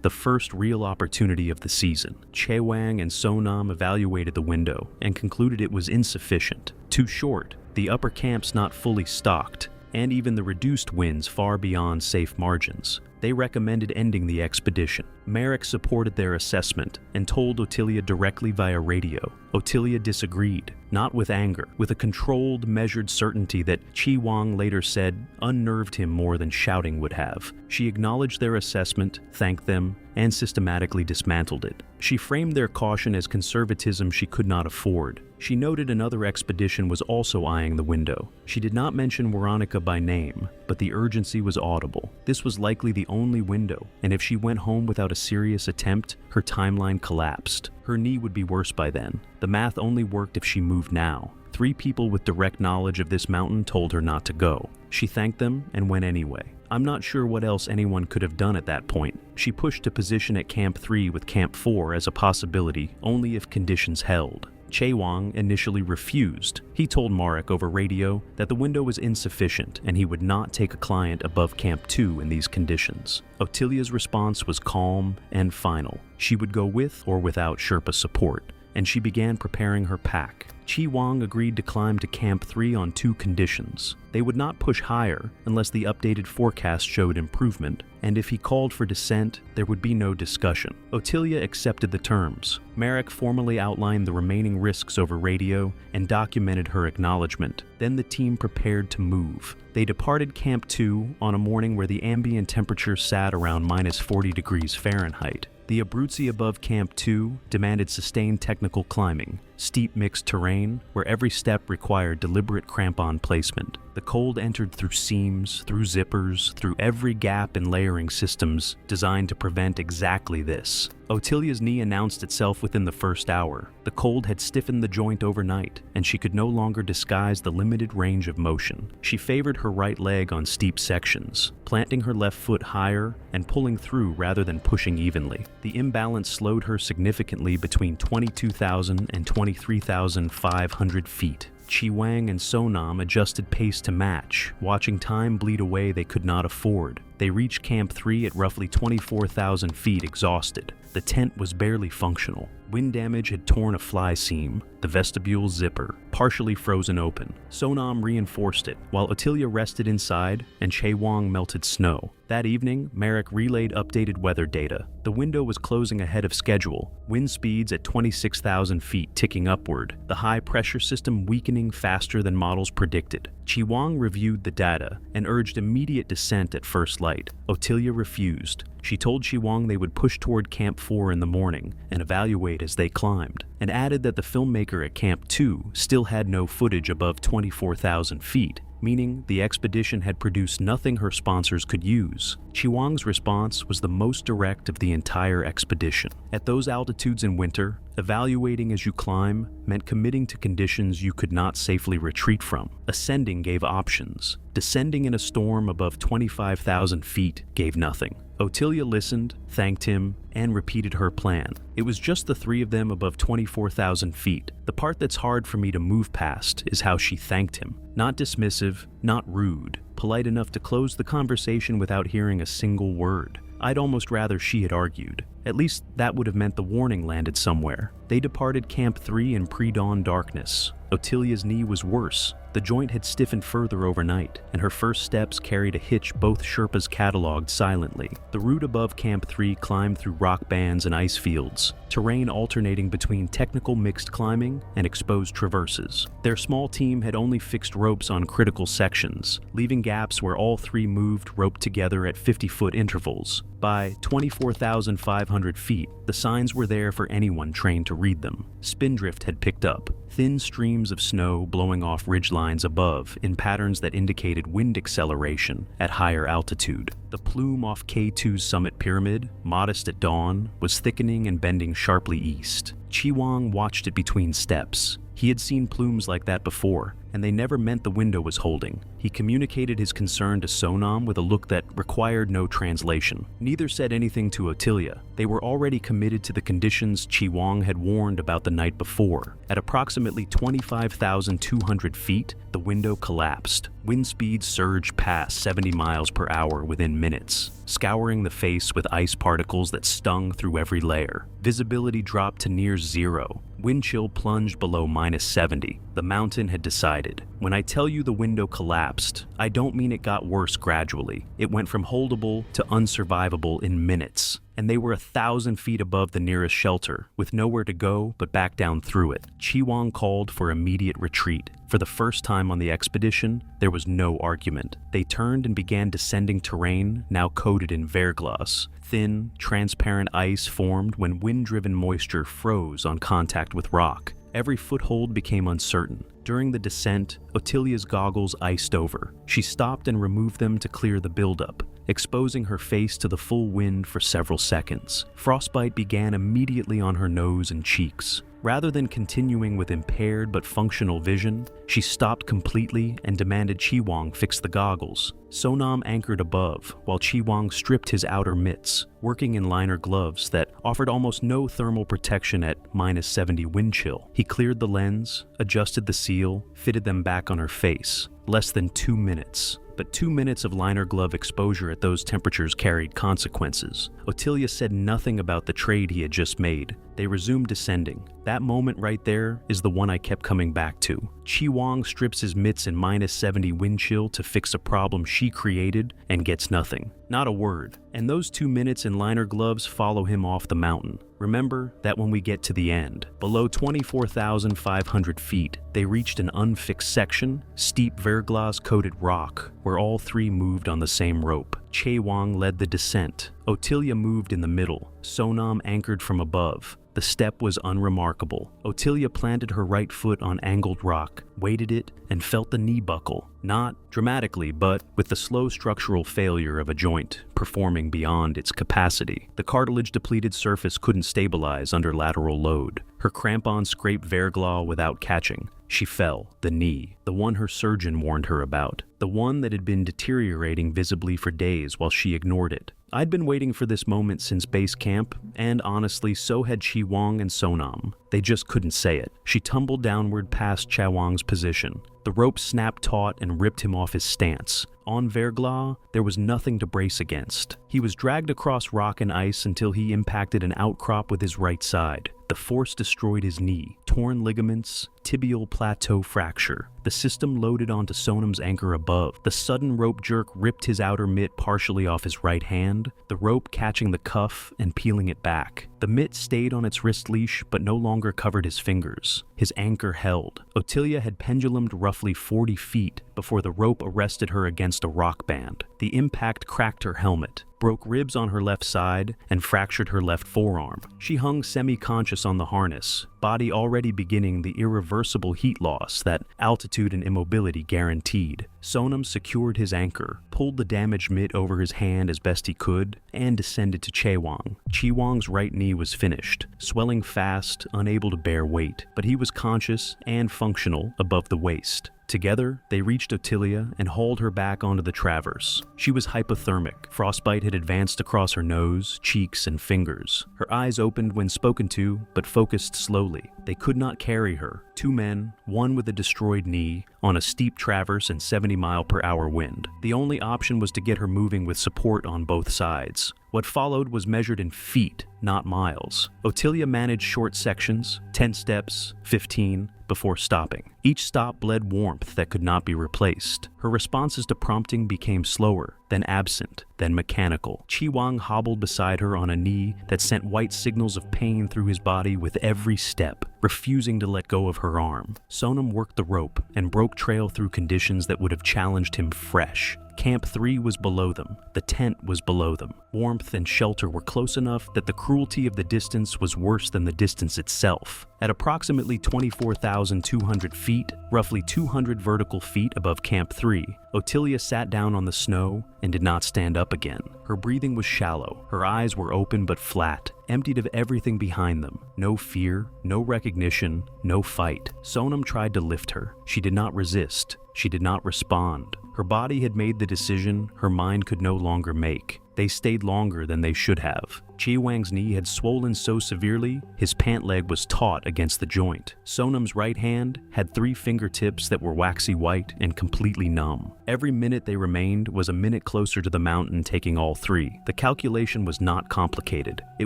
The first real opportunity of the season. Chi Wang and Sonam evaluated the window and concluded it was insufficient. Too short, the upper camps not fully stocked, and even the reduced winds far beyond safe margins. They recommended ending the expedition. Marek supported their assessment and told Ottilia directly via radio. Ottilia disagreed, not with anger, with a controlled, measured certainty that Chi Wang later said unnerved him more than shouting would have. She acknowledged their assessment, thanked them, and systematically dismantled it. She framed their caution as conservatism she could not afford. She noted another expedition was also eyeing the window. She did not mention Weronika by name, but the urgency was audible. This was likely the only window, and if she went home without a serious attempt, her timeline collapsed. Her knee would be worse by then. The math only worked if she moved now. 3 people with direct knowledge of this mountain told her not to go. She thanked them and went anyway. I'm not sure what else anyone could have done at that point. She pushed to position at Camp 3 with Camp 4 as a possibility, only if conditions held. Chi Wang initially refused. He told Marek over radio that the window was insufficient and he would not take a client above Camp 2 in these conditions. Ottilia's response was calm and final. She would go with or without Sherpa support, and she began preparing her pack. Chi Wang agreed to climb to Camp 3 on 2 conditions. They would not push higher unless the updated forecast showed improvement, and if he called for descent, there would be no discussion. Ottilia accepted the terms. Marek formally outlined the remaining risks over radio and documented her acknowledgement. Then the team prepared to move. They departed Camp 2 on a morning where the ambient temperature sat around minus 40 degrees Fahrenheit. The Abruzzi above Camp 2 demanded sustained technical climbing, steep mixed terrain where every step required deliberate crampon placement. The cold entered through seams, through zippers, through every gap in layering systems designed to prevent exactly this. Ottilia's knee announced itself within the first hour. The cold had stiffened the joint overnight, and she could no longer disguise the limited range of motion. She favored her right leg on steep sections, planting her left foot higher and pulling through rather than pushing evenly. The imbalance slowed her significantly between 22,000 and 23,500 feet. Chi Wang and Sonam adjusted pace to match, watching time bleed away they could not afford. They reached Camp 3 at roughly 24,000 feet exhausted. The tent was barely functional. Wind damage had torn a fly seam, the vestibule zipper, partially frozen open. Sonam reinforced it, while Ottilia rested inside and Chaewang melted snow. That evening, Merrick relayed updated weather data. The window was closing ahead of schedule, wind speeds at 26,000 feet ticking upward, the high-pressure system weakening faster than models predicted. Chaewang reviewed the data and urged immediate descent at first light. Ottilia refused. She told Chaewang they would push toward Camp 4 in the morning and evaluate as they climbed, and added that the filmmaker at Camp 2 still had no footage above 24,000 feet, meaning the expedition had produced nothing her sponsors could use. Chaewang's response was the most direct of the entire expedition. At those altitudes in winter, evaluating as you climb meant committing to conditions you could not safely retreat from. Ascending gave options. Descending in a storm above 25,000 feet gave nothing. Ottilia listened, thanked him, and repeated her plan. It was just the three of them above 24,000 feet. The part that's hard for me to move past is how she thanked him. Not dismissive, not rude, polite enough to close the conversation without hearing a single word. I'd almost rather she had argued. At least that would have meant the warning landed somewhere. They departed Camp 3 in pre-dawn darkness. Ottilia's knee was worse. The joint had stiffened further overnight, and her first steps carried a hitch both Sherpas cataloged silently. The route above Camp 3 climbed through rock bands and ice fields, terrain alternating between technical mixed climbing and exposed traverses. Their small team had only fixed ropes on critical sections, leaving gaps where all three moved roped together at 50-foot intervals. By 24,500 feet, the signs were there for anyone trained to read them. Spindrift had picked up, thin streams of snow blowing off ridgelines above in patterns that indicated wind acceleration at higher altitude. The plume off K2's summit pyramid, modest at dawn, was thickening and bending sharply east. Chaewang watched it between steps. He had seen plumes like that before, and they never meant the window was holding. He communicated his concern to Sonam with a look that required no translation. Neither said anything to Ottilia. They were already committed to the conditions Chaewang had warned about the night before. At approximately 25,200 feet, the window collapsed. Wind speeds surged past 70 miles per hour within minutes, scouring the face with ice particles that stung through every layer. Visibility dropped to near zero. Wind chill plunged below -70. The mountain had decided. When I tell you the window collapsed, I don't mean it got worse gradually. It went from holdable to unsurvivable in minutes. And they were 1,000 feet above the nearest shelter, with nowhere to go but back down through it. Chaewang called for immediate retreat. For the first time on the expedition, there was no argument. They turned and began descending terrain now coated in verglas. Thin, transparent ice formed when wind-driven moisture froze on contact with rock. Every foothold became uncertain. During the descent, Ottilia's goggles iced over. She stopped and removed them to clear the buildup, exposing her face to the full wind for several seconds. Frostbite began immediately on her nose and cheeks. Rather than continuing with impaired but functional vision, she stopped completely and demanded Chaewang fix the goggles. Sonam anchored above, while Chaewang stripped his outer mitts, working in liner gloves that offered almost no thermal protection at -70 wind chill. He cleared the lens, adjusted the seal, fitted them back on her face. Less than 2 minutes. But 2 minutes of liner glove exposure at those temperatures carried consequences. Ottilia said nothing about the trade he had just made. They resumed descending. That moment right there is the one I kept coming back to. Chaewang strips his mitts in -70 wind chill to fix a problem she created and gets nothing. Not a word. And those 2 minutes in liner gloves follow him off the mountain. Remember that when we get to the end, below 24,500 feet, they reached an unfixed section, steep verglas-coated rock, where all three moved on the same rope. Chaewang led the descent. Ottilia moved in the middle. Sonam anchored from above. The step was unremarkable. Ottilia planted her right foot on angled rock, weighted it, and felt the knee buckle. Not dramatically, but with the slow structural failure of a joint performing beyond its capacity. The cartilage-depleted surface couldn't stabilize under lateral load. Her crampon scraped verglas without catching. She fell, the knee, the one her surgeon warned her about, the one that had been deteriorating visibly for days while she ignored it. I'd been waiting for this moment since base camp, and honestly, so had Chaewang and Sonam. They just couldn't say it. She tumbled downward past Chaewang's position. The rope snapped taut and ripped him off his stance. On Verglas, there was nothing to brace against. He was dragged across rock and ice until he impacted an outcrop with his right side. The force destroyed his knee, torn ligaments, tibial plateau fracture. The system loaded onto Sonam's anchor above. The sudden rope jerk ripped his outer mitt partially off his right hand, the rope catching the cuff and peeling it back. The mitt stayed on its wrist leash but no longer covered his fingers. His anchor held. Otilia had pendulumed roughly 40 feet before the rope arrested her against a rock band. The impact cracked her helmet, broke ribs on her left side, and fractured her left forearm. She hung semi-conscious on the harness, body already beginning the irreversible heat loss that altitude and immobility guaranteed. Sonam secured his anchor, pulled the damaged mitt over his hand as best he could, and descended to Chewang. Chewang's right knee was finished, swelling fast, unable to bear weight, but he was conscious and functional above the waist. Together, they reached Otilia and hauled her back onto the traverse. She was hypothermic. Frostbite had advanced across her nose, cheeks, and fingers. Her eyes opened when spoken to, but focused slowly. They could not carry her. 2 men, one with a destroyed knee, on a steep traverse and 70-mile-per-hour wind. The only option was to get her moving with support on both sides. What followed was measured in feet, not miles. Otilia managed short sections, 10 steps, 15, before stopping. Each stop bled warmth that could not be replaced. Her responses to prompting became slower, then absent, then mechanical. Chewang hobbled beside her on a knee that sent white signals of pain through his body with every step, refusing to let go of her arm. Sonam worked the rope and broke trail through conditions that would have challenged him fresh. Camp 3 was below them. The tent was below them. Warmth and shelter were close enough that the cruelty of the distance was worse than the distance itself. At approximately 24,200 feet, roughly 200 vertical feet above Camp 3, Otilia sat down on the snow and did not stand up again. Her breathing was shallow. Her eyes were open but flat, emptied of everything behind them. No fear, no recognition, no fight. Sonam tried to lift her. She did not resist. She did not respond. Her body had made the decision her mind could no longer make. They stayed longer than they should have. Chewang's knee had swollen so severely, his pant leg was taut against the joint. Sonam's right hand had 3 fingertips that were waxy white and completely numb. Every minute they remained was a minute closer to the mountain taking all 3. The calculation was not complicated. It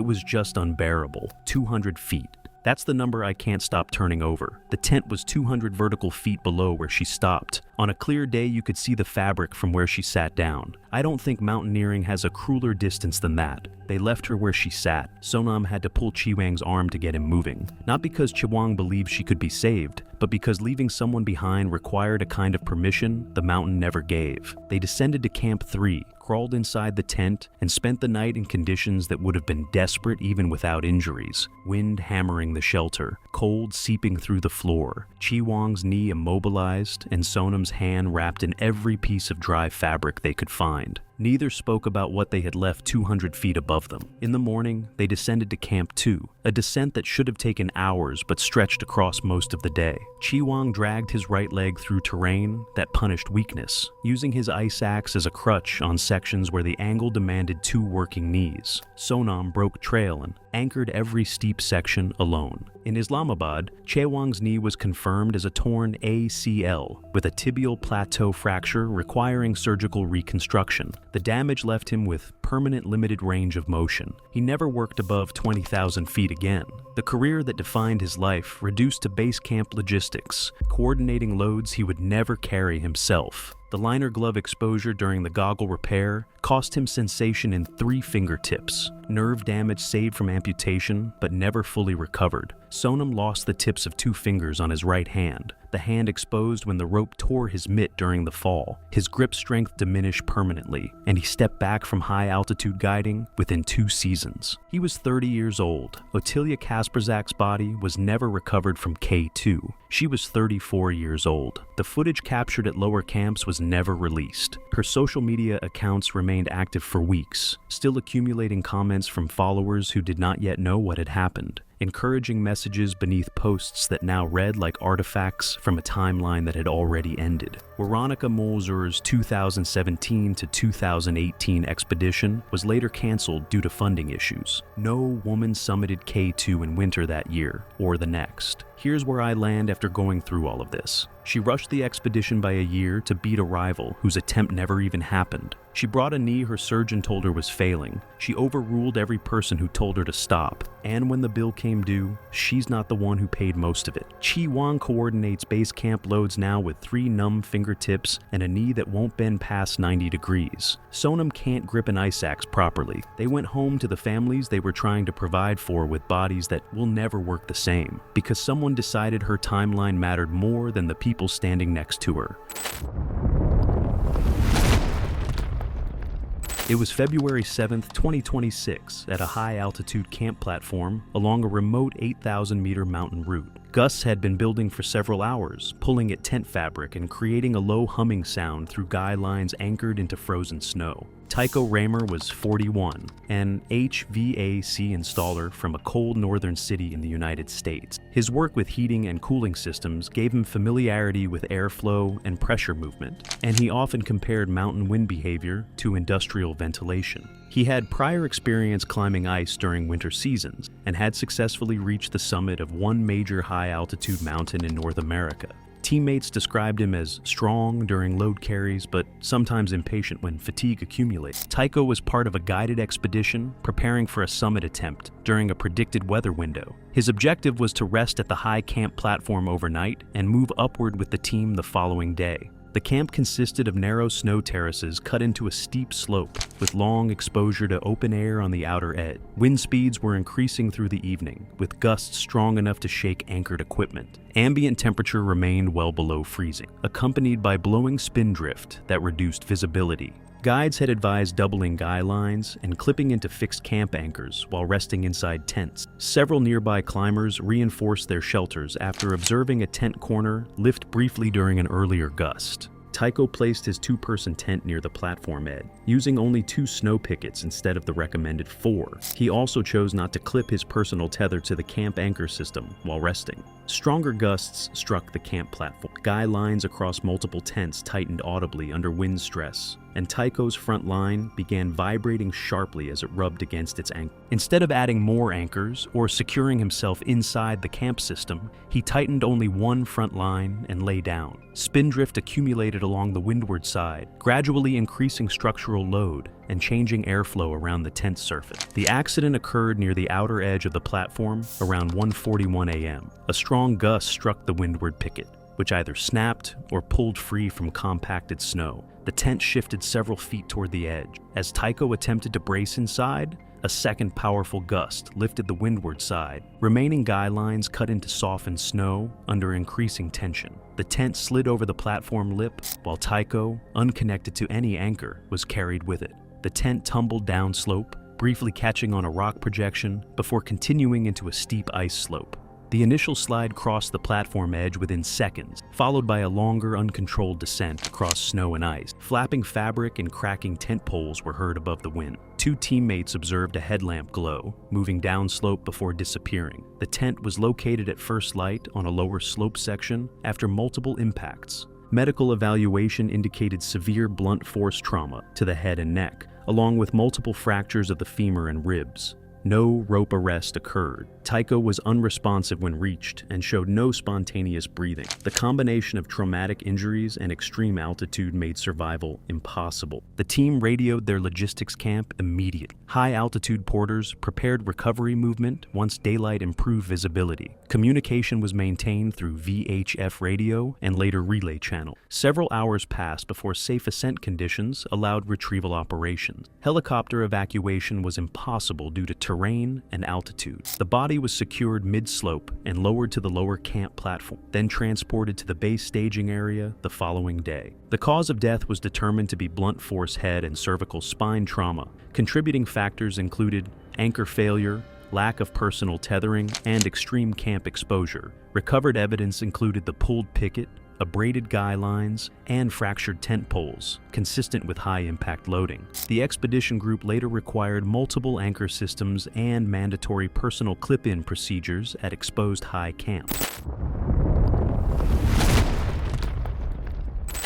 was just unbearable. 200 feet. That's the number I can't stop turning over. The tent was 200 vertical feet below where she stopped. On a clear day, you could see the fabric from where she sat down. I don't think mountaineering has a crueler distance than that. They left her where she sat. Sonam had to pull Chewang's arm to get him moving. Not because Chewang believed she could be saved, but because leaving someone behind required a kind of permission the mountain never gave. They descended to Camp 3, crawled inside the tent, and spent the night in conditions that would have been desperate even without injuries. Wind hammering the shelter, cold seeping through the floor, Chewang's knee immobilized, and Sonam's hand wrapped in every piece of dry fabric they could find. Neither spoke about what they had left 200 feet above them. In the morning, they descended to Camp 2, a descent that should have taken hours but stretched across most of the day. Chewang dragged his right leg through terrain that punished weakness, using his ice axe as a crutch on sections where the angle demanded 2 working knees. Sonam broke trail and anchored every steep section alone. In Islamabad, Chewang's knee was confirmed as a torn ACL, with a tibial plateau fracture requiring surgical reconstruction. The damage left him with permanent limited range of motion. He never worked above 20,000 feet again. The career that defined his life reduced to base camp logistics, coordinating loads he would never carry himself. The liner glove exposure during the goggle repair cost him sensation in 3 fingertips, nerve damage saved from amputation but never fully recovered. Sonam lost the tips of 2 fingers on his right hand, the hand exposed when the rope tore his mitt during the fall. His grip strength diminished permanently, and he stepped back from high-altitude guiding within 2 seasons. He was 30 years old. Otilia Kasperzak's body was never recovered from K2. She was 34 years old. The footage captured at lower camps was never released. Her social media accounts remained active for weeks, still accumulating comments from followers who did not yet know what had happened, encouraging messages beneath posts that now read like artifacts from a timeline that had already ended. Veronica Molzer's 2017 to 2018 expedition was later canceled due to funding issues. No woman summited K2 in winter that year, or the next. Here's where I land after going through all of this. She rushed the expedition by a year to beat a rival whose attempt never even happened. She brought a knee her surgeon told her was failing. She overruled every person who told her to stop. And when the bill came due, she's not the one who paid most of it. Chi Wan coordinates base camp loads now with 3 numb fingertips and a knee that won't bend past 90 degrees. Sonam can't grip an ice axe properly. They went home to the families they were trying to provide for with bodies that will never work the same, because someone decided her timeline mattered more than the people standing next to her. It was February 7th, 2026, at a high-altitude camp platform along a remote 8,000-meter mountain route. Gusts had been building for several hours, pulling at tent fabric and creating a low humming sound through guy lines anchored into frozen snow. Tycho Raymer was 41, an HVAC installer from a cold northern city in the United States. His work with heating and cooling systems gave him familiarity with airflow and pressure movement, and he often compared mountain wind behavior to industrial ventilation. He had prior experience climbing ice during winter seasons and had successfully reached the summit of one major high-altitude mountain in North America. Teammates described him as strong during load carries, but sometimes impatient when fatigue accumulates. Tycho was part of a guided expedition preparing for a summit attempt during a predicted weather window. His objective was to rest at the high camp platform overnight and move upward with the team the following day. The camp consisted of narrow snow terraces cut into a steep slope, with long exposure to open air on the outer edge. Wind speeds were increasing through the evening, with gusts strong enough to shake anchored equipment. Ambient temperature remained well below freezing, accompanied by blowing spindrift that reduced visibility. Guides had advised doubling guy lines and clipping into fixed camp anchors while resting inside tents. Several nearby climbers reinforced their shelters after observing a tent corner lift briefly during an earlier gust. Tycho placed his 2-person tent near the platform edge, using only 2 snow pickets instead of the recommended 4. He also chose not to clip his personal tether to the camp anchor system while resting. Stronger gusts struck the camp platform. Guy lines across multiple tents tightened audibly under wind stress, and Tycho's front line began vibrating sharply as it rubbed against its anchor. Instead of adding more anchors or securing himself inside the camp system, he tightened only one front line and lay down. Spindrift accumulated along the windward side, gradually increasing structural load and changing airflow around the tent surface. The accident occurred near the outer edge of the platform around 1:41 a.m. A strong gust struck the windward picket, which either snapped or pulled free from compacted snow. The tent shifted several feet toward the edge. As Tycho attempted to brace inside, a second powerful gust lifted the windward side. Remaining guy lines cut into softened snow under increasing tension. The tent slid over the platform lip, while Tycho, unconnected to any anchor, was carried with it. The tent tumbled downslope, briefly catching on a rock projection before continuing into a steep ice slope. The initial slide crossed the platform edge within seconds, followed by a longer, uncontrolled descent across snow and ice. Flapping fabric and cracking tent poles were heard above the wind. 2 teammates observed a headlamp glow, moving downslope before disappearing. The tent was located at first light on a lower slope section after multiple impacts. Medical evaluation indicated severe blunt force trauma to the head and neck, along with multiple fractures of the femur and ribs. No rope arrest occurred. Tycho was unresponsive when reached and showed no spontaneous breathing. The combination of traumatic injuries and extreme altitude made survival impossible. The team radioed their logistics camp immediately. High-altitude porters prepared recovery movement once daylight improved visibility. Communication was maintained through VHF radio and later relay channel. Several hours passed before safe ascent conditions allowed retrieval operations. Helicopter evacuation was impossible due to terrain and altitude. The body was secured mid-slope and lowered to the lower camp platform, then transported to the base staging area the following day. The cause of death was determined to be blunt force head and cervical spine trauma. Contributing factors included anchor failure, lack of personal tethering, and extreme camp exposure. Recovered evidence included the pulled picket, abraded guy lines, and fractured tent poles, consistent with high-impact loading. The expedition group later required multiple anchor systems and mandatory personal clip-in procedures at exposed high camp.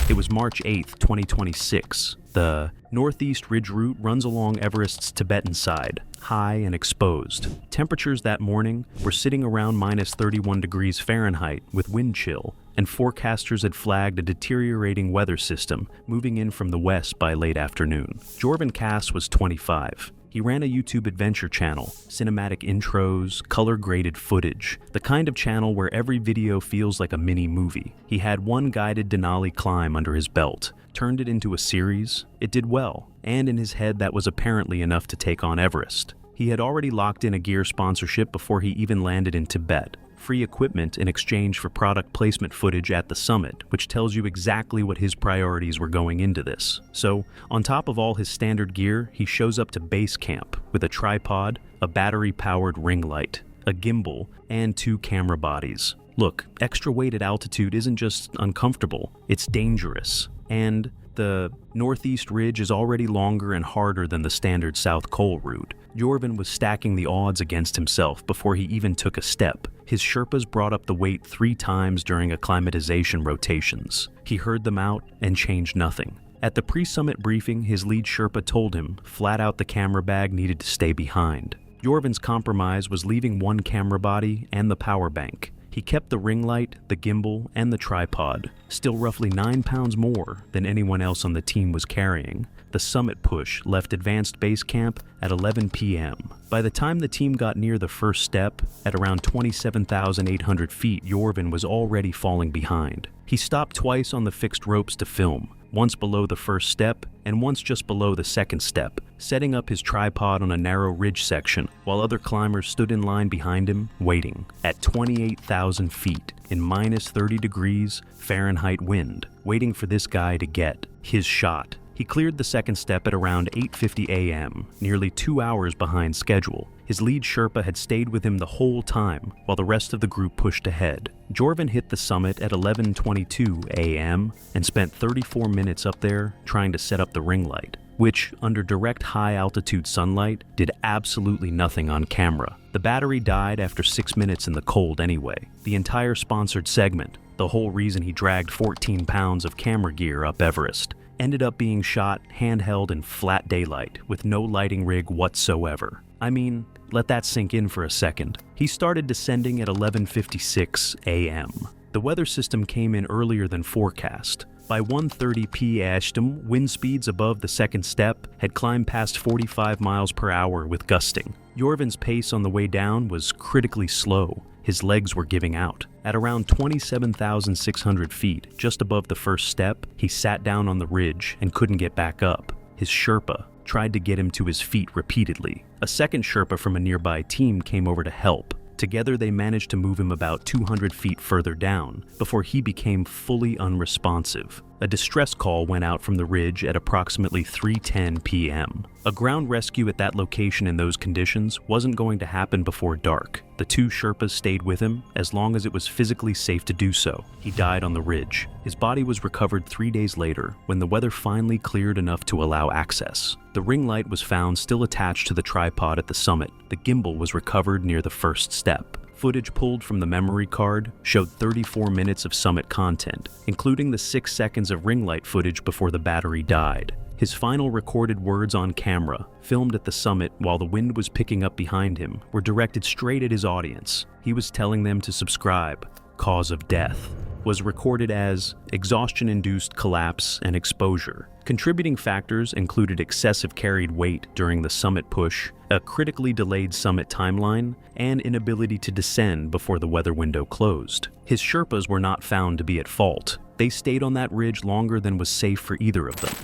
It was March 8, 2026. The northeast ridge route runs along Everest's Tibetan side, high and exposed. Temperatures that morning were sitting around minus 31 degrees Fahrenheit with wind chill, and forecasters had flagged a deteriorating weather system moving in from the west by late afternoon. Jorvan Cass was 25. He ran a YouTube adventure channel, cinematic intros, color-graded footage, the kind of channel where every video feels like a mini-movie. He had one guided Denali climb under his belt, turned it into a series. It did well, and in his head that was apparently enough to take on Everest. He had already locked in a gear sponsorship before he even landed in Tibet. Free equipment in exchange for product placement footage at the summit, which tells you exactly what his priorities were going into this. So, on top of all his standard gear, he shows up to base camp with a tripod, a battery-powered ring light, a gimbal, and 2 camera bodies. Look, extra weight at altitude isn't just uncomfortable, it's dangerous. And the northeast ridge is already longer and harder than the standard South Col route. Jorvan was stacking the odds against himself before he even took a step. His Sherpas brought up the weight 3 times during acclimatization rotations. He heard them out and changed nothing. At the pre-summit briefing, his lead Sherpa told him flat out the camera bag needed to stay behind. Jorvan's compromise was leaving one camera body and the power bank. He kept the ring light, the gimbal, and the tripod, still roughly 9 pounds more than anyone else on the team was carrying. The summit push left advanced base camp at 11 p.m. By the time the team got near the first step, at around 27,800 feet, Jorvan was already falling behind. He stopped twice on the fixed ropes to film, once below the first step and once just below the second step, setting up his tripod on a narrow ridge section while other climbers stood in line behind him, waiting. At 28,000 feet, in minus 30 degrees Fahrenheit wind, waiting for this guy to get his shot. He cleared the second step at around 8:50 a.m., nearly 2 hours behind schedule. His lead Sherpa had stayed with him the whole time, while the rest of the group pushed ahead. Jorvan hit the summit at 11:22 a.m. and spent 34 minutes up there trying to set up the ring light, which, under direct high-altitude sunlight, did absolutely nothing on camera. The battery died after 6 minutes in the cold anyway. The entire sponsored segment, the whole reason he dragged 14 pounds of camera gear up Everest, ended up being shot handheld in flat daylight with no lighting rig whatsoever. I mean, let that sink in for a second. He started descending at 11:56 a.m. The weather system came in earlier than forecast. By 1:30 p.m., wind speeds above the second step had climbed past 45 miles per hour with gusting. Jorvan's pace on the way down was critically slow. His legs were giving out. At around 27,600 feet, just above the first step, he sat down on the ridge and couldn't get back up. His Sherpa tried to get him to his feet repeatedly. A second Sherpa from a nearby team came over to help. Together they managed to move him about 200 feet further down before he became fully unresponsive. A distress call went out from the ridge at approximately 3:10 p.m. A ground rescue at that location in those conditions wasn't going to happen before dark. The 2 Sherpas stayed with him as long as it was physically safe to do so. He died on the ridge. His body was recovered 3 days later when the weather finally cleared enough to allow access. The ring light was found still attached to the tripod at the summit. The gimbal was recovered near the first step. Footage pulled from the memory card showed 34 minutes of summit content, including the 6 seconds of ring light footage before the battery died. His final recorded words on camera, filmed at the summit while the wind was picking up behind him, were directed straight at his audience. He was telling them to subscribe. Cause of death was recorded as exhaustion-induced collapse and exposure. Contributing factors included excessive carried weight during the summit push, a critically delayed summit timeline, and inability to descend before the weather window closed. His Sherpas were not found to be at fault. They stayed on that ridge longer than was safe for either of them.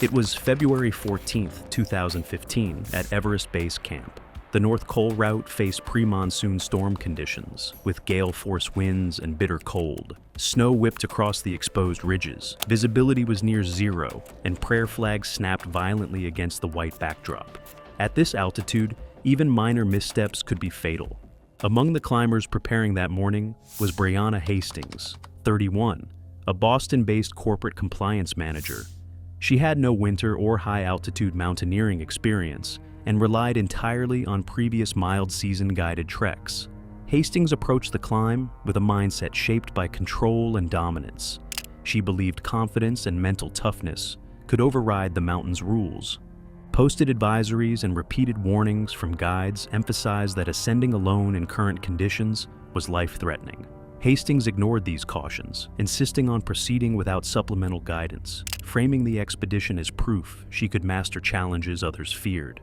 It was February 14th, 2015, at Everest Base Camp. The North Col route faced pre-monsoon storm conditions, with gale-force winds and bitter cold. Snow whipped across the exposed ridges. Visibility was near zero, and prayer flags snapped violently against the white backdrop. At this altitude, even minor missteps could be fatal. Among the climbers preparing that morning was Brianna Hastings, 31, a Boston-based corporate compliance manager. She had no winter or high-altitude mountaineering experience, and relied entirely on previous mild season guided treks. Hastings approached the climb with a mindset shaped by control and dominance. She believed confidence and mental toughness could override the mountain's rules. Posted advisories and repeated warnings from guides emphasized that ascending alone in current conditions was life-threatening. Hastings ignored these cautions, insisting on proceeding without supplemental guidance, framing the expedition as proof she could master challenges others feared.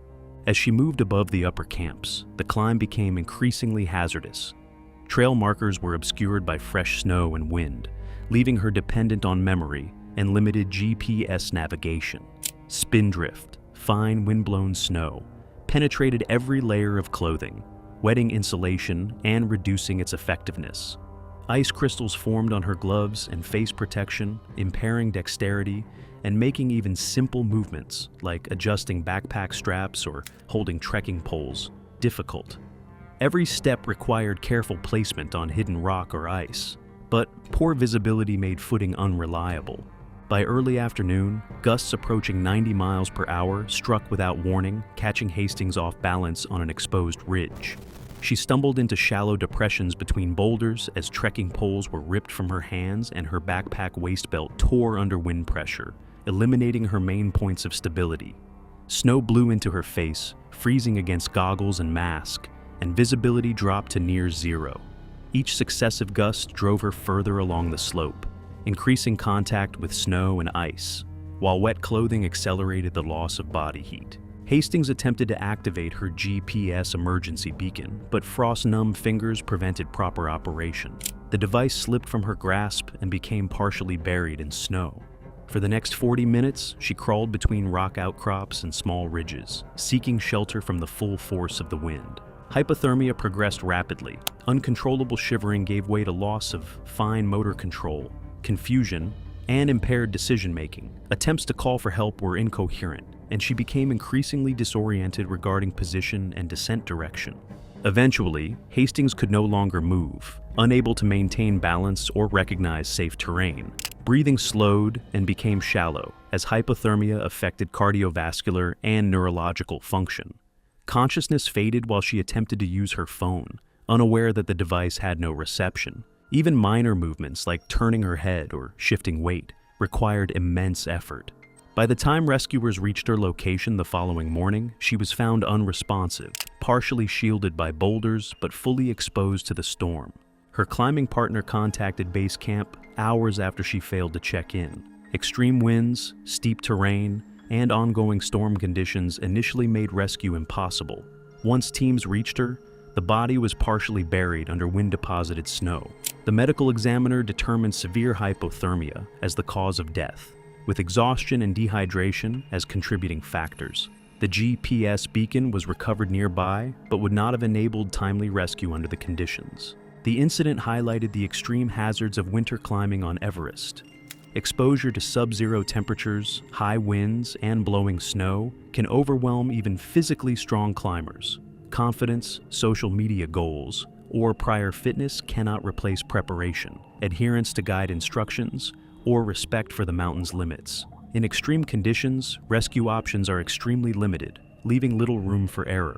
As she moved above the upper camps, the climb became increasingly hazardous. Trail markers were obscured by fresh snow and wind, leaving her dependent on memory and limited GPS navigation. Spindrift, fine wind-blown snow, penetrated every layer of clothing, wetting insulation and reducing its effectiveness. Ice crystals formed on her gloves and face protection, impairing dexterity and making even simple movements, like adjusting backpack straps or holding trekking poles, difficult. Every step required careful placement on hidden rock or ice, but poor visibility made footing unreliable. By early afternoon, gusts approaching 90 miles per hour struck without warning, catching Hastings off balance on an exposed ridge. She stumbled into shallow depressions between boulders as trekking poles were ripped from her hands and her backpack waist belt tore under wind pressure, eliminating her main points of stability. Snow blew into her face, freezing against goggles and mask, and visibility dropped to near zero. Each successive gust drove her further along the slope, increasing contact with snow and ice, while wet clothing accelerated the loss of body heat. Hastings attempted to activate her GPS emergency beacon, but frost-numb fingers prevented proper operation. The device slipped from her grasp and became partially buried in snow. For the next 40 minutes, she crawled between rock outcrops and small ridges, seeking shelter from the full force of the wind. Hypothermia progressed rapidly. Uncontrollable shivering gave way to loss of fine motor control, confusion, and impaired decision-making. Attempts to call for help were incoherent, and she became increasingly disoriented regarding position and descent direction. Eventually, Hastings could no longer move, unable to maintain balance or recognize safe terrain. Breathing slowed and became shallow as hypothermia affected cardiovascular and neurological function. Consciousness faded while she attempted to use her phone, unaware that the device had no reception. Even minor movements like turning her head or shifting weight required immense effort. By the time rescuers reached her location the following morning, she was found unresponsive, partially shielded by boulders but fully exposed to the storm. Her climbing partner contacted base camp hours after she failed to check in. Extreme winds, steep terrain, and ongoing storm conditions initially made rescue impossible. Once teams reached her, the body was partially buried under wind-deposited snow. The medical examiner determined severe hypothermia as the cause of death, with exhaustion and dehydration as contributing factors. The GPS beacon was recovered nearby, but would not have enabled timely rescue under the conditions. The incident highlighted the extreme hazards of winter climbing on Everest. Exposure to sub-zero temperatures, high winds, and blowing snow can overwhelm even physically strong climbers. Confidence, social media goals, or prior fitness cannot replace preparation, adherence to guide instructions, or respect for the mountain's limits. In extreme conditions, rescue options are extremely limited, leaving little room for error.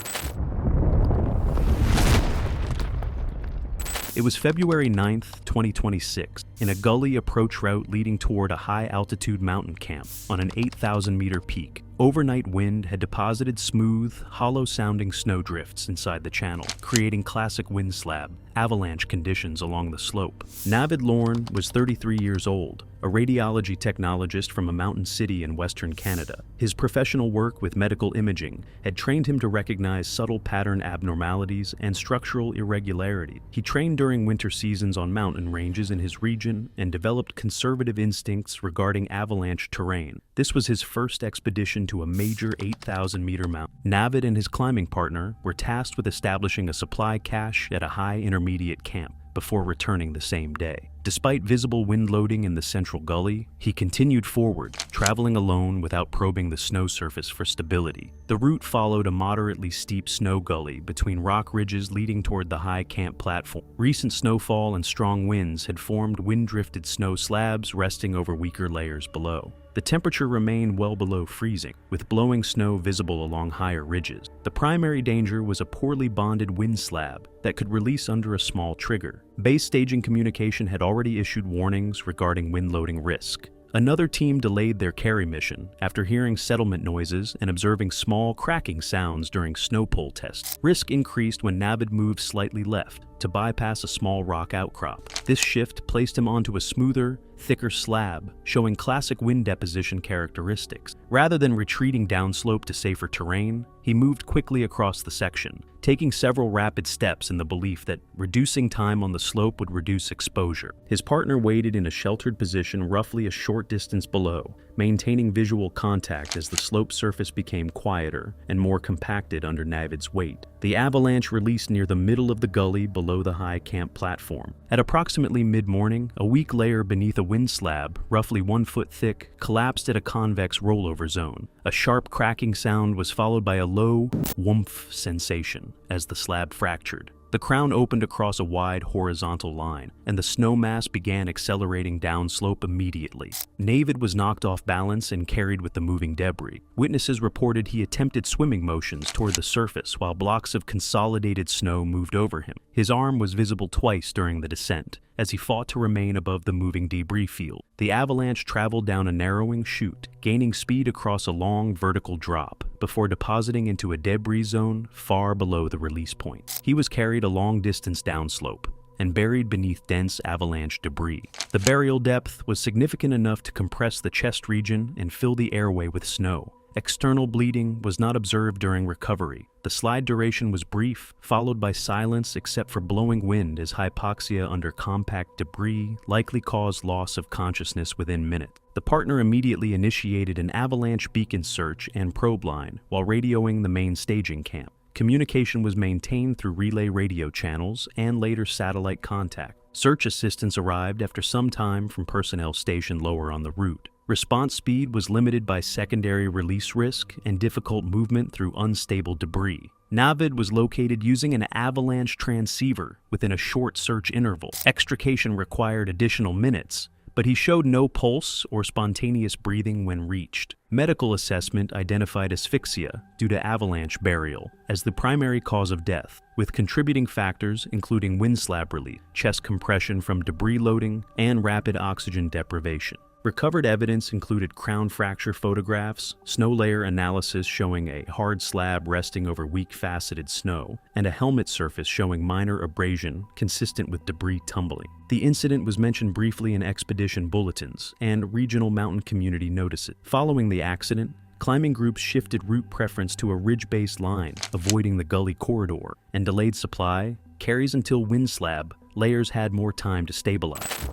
It was February 9th, 2026, in a gully approach route leading toward a high-altitude mountain camp on an 8,000-meter peak. Overnight wind had deposited smooth, hollow-sounding snowdrifts inside the channel, creating classic wind slab, avalanche conditions along the slope. Navid Lorne was 33 years old, a radiology technologist from a mountain city in Western Canada. His professional work with medical imaging had trained him to recognize subtle pattern abnormalities and structural irregularity. He trained during winter seasons on mountain ranges in his region and developed conservative instincts regarding avalanche terrain. This was his first expedition to a major 8,000-meter mountain. Navid and his climbing partner were tasked with establishing a supply cache at a high intermediate camp before returning the same day. Despite visible wind loading in the central gully, he continued forward, traveling alone without probing the snow surface for stability. The route followed a moderately steep snow gully between rock ridges leading toward the high camp platform. Recent snowfall and strong winds had formed wind-drifted snow slabs resting over weaker layers below. The temperature remained well below freezing, with blowing snow visible along higher ridges. The primary danger was a poorly bonded wind slab that could release under a small trigger. Base staging communication had already issued warnings regarding wind loading risk. Another team delayed their carry mission after hearing settlement noises and observing small cracking sounds during snow pole tests. Risk increased when Navid moved slightly left to bypass a small rock outcrop. This shift placed him onto a smoother, thicker slab, showing classic wind deposition characteristics. Rather than retreating downslope to safer terrain, he moved quickly across the section, taking several rapid steps in the belief that reducing time on the slope would reduce exposure. His partner waited in a sheltered position roughly a short distance below, maintaining visual contact as the slope surface became quieter and more compacted under Navid's weight. The avalanche released near the middle of the gully below the high camp platform. At approximately mid-morning, a weak layer beneath a wind slab, roughly 1 foot thick, collapsed at a convex rollover zone. A sharp cracking sound was followed by a low whoomph sensation as the slab fractured. The crown opened across a wide horizontal line, and the snow mass began accelerating downslope immediately. Navid was knocked off balance and carried with the moving debris. Witnesses reported he attempted swimming motions toward the surface while blocks of consolidated snow moved over him. His arm was visible twice during the descent, as he fought to remain above the moving debris field. The avalanche traveled down a narrowing chute, gaining speed across a long vertical drop, before depositing into a debris zone far below the release point. He was carried a long distance downslope and buried beneath dense avalanche debris. The burial depth was significant enough to compress the chest region and fill the airway with snow. External bleeding was not observed during recovery. The slide duration was brief, followed by silence except for blowing wind, as hypoxia under compact debris likely caused loss of consciousness within minutes. The partner immediately initiated an avalanche beacon search and probe line while radioing the main staging camp. Communication was maintained through relay radio channels and later satellite contact. Search assistance arrived after some time from personnel stationed lower on the route. Response speed was limited by secondary release risk and difficult movement through unstable debris. Navid was located using an avalanche transceiver within a short search interval. Extrication required additional minutes, but he showed no pulse or spontaneous breathing when reached. Medical assessment identified asphyxia due to avalanche burial as the primary cause of death, with contributing factors including wind slab relief, chest compression from debris loading, and rapid oxygen deprivation. Recovered evidence included crown fracture photographs, snow layer analysis showing a hard slab resting over weak faceted snow, and a helmet surface showing minor abrasion consistent with debris tumbling. The incident was mentioned briefly in expedition bulletins and regional mountain community notices. Following the accident, climbing groups shifted route preference to a ridge-based line, avoiding the gully corridor, and delayed supply carries until wind slab layers had more time to stabilize.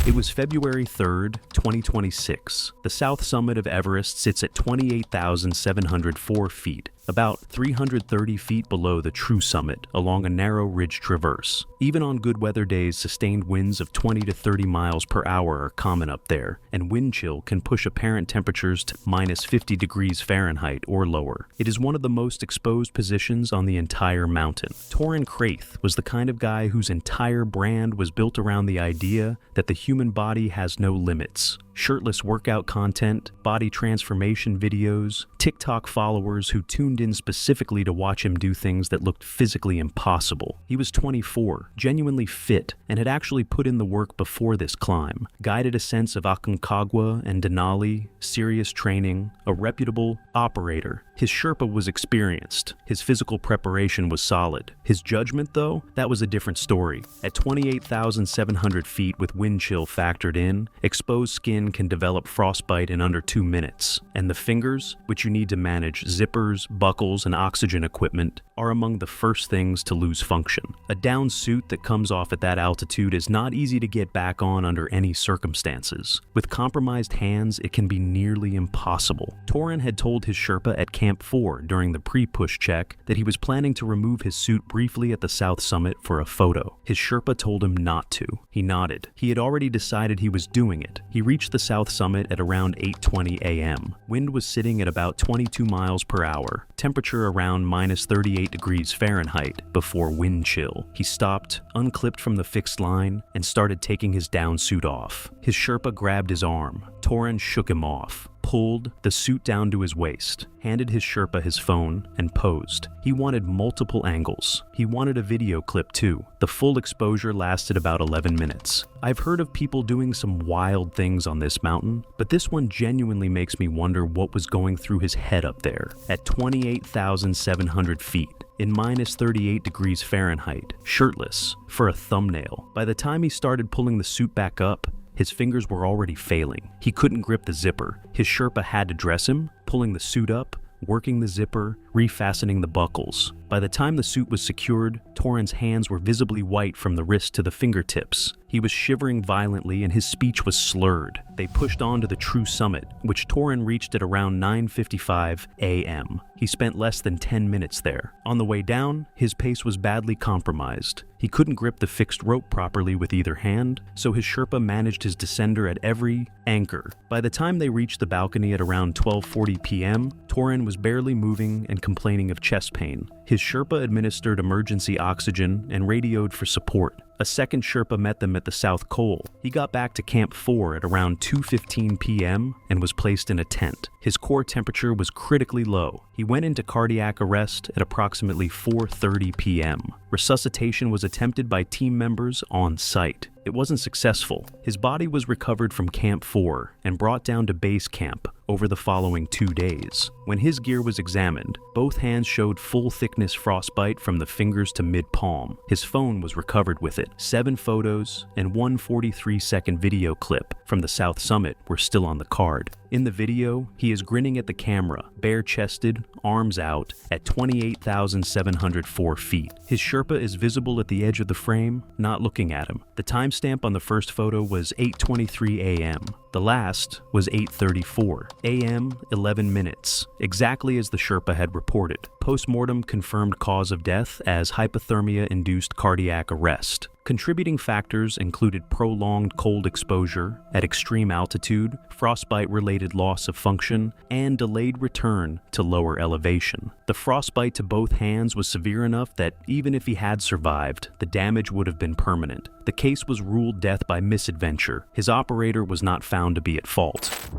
It was February 3rd, 2026. The south summit of Everest sits at 28,704 feet, about 330 feet below the true summit along a narrow ridge traverse. Even on good weather days, sustained winds of 20 to 30 miles per hour are common up there, and wind chill can push apparent temperatures to minus 50 degrees Fahrenheit or lower. It is one of the most exposed positions on the entire mountain. Torin Kraith was the kind of guy whose entire brand was built around the idea that the human body has no limits. Shirtless workout content, body transformation videos, TikTok followers who tuned in specifically to watch him do things that looked physically impossible. He was 24, genuinely fit, and had actually put in the work before this climb. Guided ascents of Aconcagua and Denali, serious training, a reputable operator. His Sherpa was experienced. His physical preparation was solid. His judgment, though, that was a different story. At 28,700 feet with wind chill factored in, exposed skin can develop frostbite in under 2 minutes, and the fingers, which you need to manage zippers, buckles, and oxygen equipment, are among the first things to lose function. A down suit that comes off at that altitude is not easy to get back on under any circumstances. With compromised hands, it can be nearly impossible. Torin had told his Sherpa at Camp 4 during the pre-push check that he was planning to remove his suit briefly at the south summit for a photo. His Sherpa told him not to. He nodded. He had already decided he was doing it. He reached the south summit at around 8:20 a.m. Wind was sitting at about 22 miles per hour, temperature around minus 38 38 degrees Fahrenheit before wind chill. He stopped, unclipped from the fixed line, and started taking his down suit off. His Sherpa grabbed his arm. Torin shook him off, pulled the suit down to his waist, handed his Sherpa his phone, and posed. He wanted multiple angles. He wanted a video clip too. The full exposure lasted about 11 minutes. I've heard of people doing some wild things on this mountain, but this one genuinely makes me wonder what was going through his head up there at 28,700 feet. In minus 38 degrees Fahrenheit, shirtless, for a thumbnail. By the time he started pulling the suit back up, his fingers were already failing. He couldn't grip the zipper. His Sherpa had to dress him, pulling the suit up, working the zipper, refastening the buckles. By the time the suit was secured, Torin's hands were visibly white from the wrist to the fingertips. He was shivering violently and his speech was slurred. They pushed on to the true summit, which Torin reached at around 9:55 a.m. He spent less than 10 minutes there. On the way down, his pace was badly compromised. He couldn't grip the fixed rope properly with either hand, so his Sherpa managed his descender at every anchor. By the time they reached the balcony at around 12:40 p.m., Torin was barely moving and complaining of chest pain. His Sherpa administered emergency oxygen and radioed for support. A second Sherpa met them at the South Col. He got back to Camp 4 at around 2:15 p.m. and was placed in a tent. His core temperature was critically low. He went into cardiac arrest at approximately 4:30 p.m. Resuscitation was attempted by team members on site. It wasn't successful. His body was recovered from Camp 4 and brought down to base camp over the following 2 days. When his gear was examined, both hands showed full-thickness frostbite from the fingers to mid-palm. His phone was recovered with it. 7 photos and 1 43-second video clip from the South Summit were still on the card. In the video, he is grinning at the camera, bare-chested, arms out, at 28,704 feet. His Sherpa is visible at the edge of the frame, not looking at him. The timestamp on the first photo was 8:23 a.m. The last was 8:34 a.m., 11 minutes, exactly as the Sherpa had reported. Postmortem confirmed cause of death as hypothermia-induced cardiac arrest. Contributing factors included prolonged cold exposure at extreme altitude, frostbite-related loss of function, and delayed return to lower elevation. The frostbite to both hands was severe enough that even if he had survived, the damage would have been permanent. The case was ruled death by misadventure. His operator was not found to be at fault.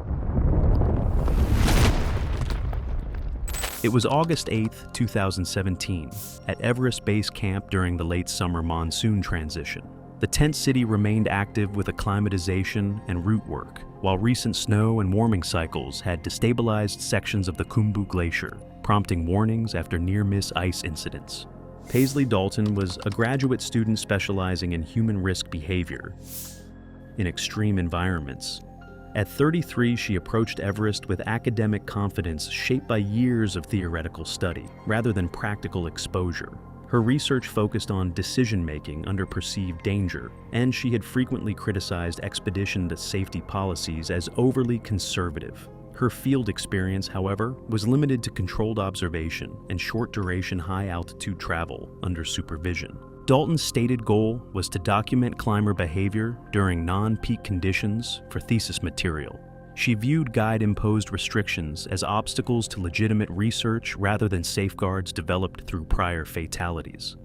It was August 8, 2017, at Everest Base Camp during the late summer monsoon transition. The tent city remained active with acclimatization and route work, while recent snow and warming cycles had destabilized sections of the Khumbu Glacier, prompting warnings after near-miss ice incidents. Paisley Dalton was a graduate student specializing in human risk behavior in extreme environments. At 33, she approached Everest with academic confidence shaped by years of theoretical study, rather than practical exposure. Her research focused on decision-making under perceived danger, and she had frequently criticized expedition safety policies as overly conservative. Her field experience, however, was limited to controlled observation and short-duration high-altitude travel under supervision. Dalton's stated goal was to document climber behavior during non-peak conditions for thesis material. She viewed guide-imposed restrictions as obstacles to legitimate research rather than safeguards developed through prior fatalities.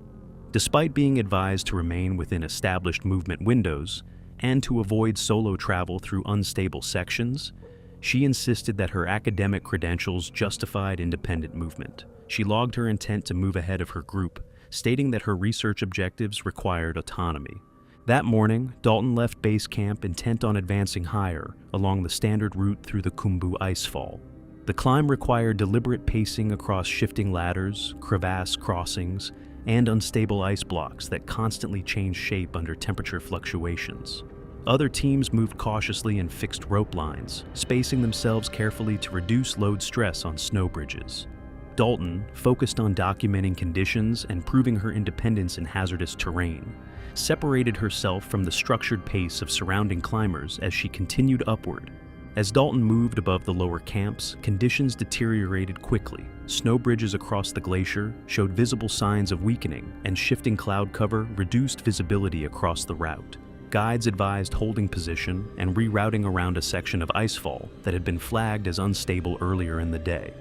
Despite being advised to remain within established movement windows and to avoid solo travel through unstable sections, she insisted that her academic credentials justified independent movement. She logged her intent to move ahead of her group, stating that her research objectives required autonomy. That morning, Dalton left base camp intent on advancing higher along the standard route through the Khumbu icefall. The climb required deliberate pacing across shifting ladders, crevasse crossings, and unstable ice blocks that constantly changed shape under temperature fluctuations. Other teams moved cautiously in fixed rope lines, spacing themselves carefully to reduce load stress on snow bridges. Dalton focused on documenting conditions and proving her independence in hazardous terrain, separated herself from the structured pace of surrounding climbers as she continued upward. As Dalton moved above the lower camps, conditions deteriorated quickly. Snow bridges across the glacier showed visible signs of weakening, and shifting cloud cover reduced visibility across the route. Guides advised holding position and rerouting around a section of icefall that had been flagged as unstable earlier in the day.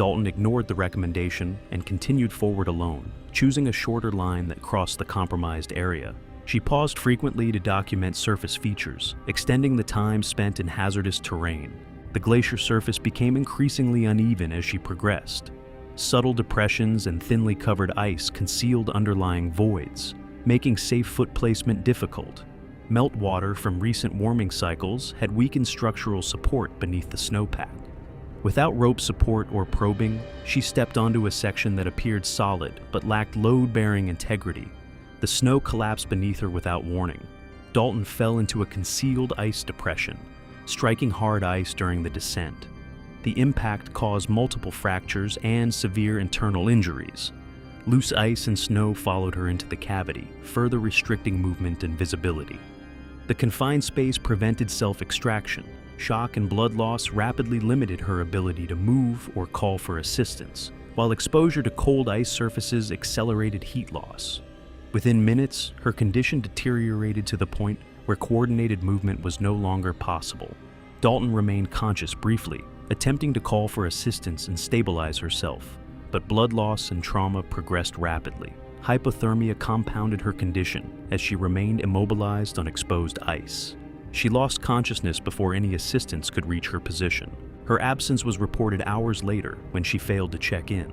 Dalton ignored the recommendation and continued forward alone, choosing a shorter line that crossed the compromised area. She paused frequently to document surface features, extending the time spent in hazardous terrain. The glacier surface became increasingly uneven as she progressed. Subtle depressions and thinly covered ice concealed underlying voids, making safe foot placement difficult. Meltwater from recent warming cycles had weakened structural support beneath the snowpack. Without rope support or probing, she stepped onto a section that appeared solid but lacked load-bearing integrity. The snow collapsed beneath her without warning. Dalton fell into a concealed ice depression, striking hard ice during the descent. The impact caused multiple fractures and severe internal injuries. Loose ice and snow followed her into the cavity, further restricting movement and visibility. The confined space prevented self-extraction. Shock and blood loss rapidly limited her ability to move or call for assistance, while exposure to cold ice surfaces accelerated heat loss. Within minutes, her condition deteriorated to the point where coordinated movement was no longer possible. Dalton remained conscious briefly, attempting to call for assistance and stabilize herself, but blood loss and trauma progressed rapidly. Hypothermia compounded her condition as she remained immobilized on exposed ice. She lost consciousness before any assistance could reach her position. Her absence was reported hours later when she failed to check in.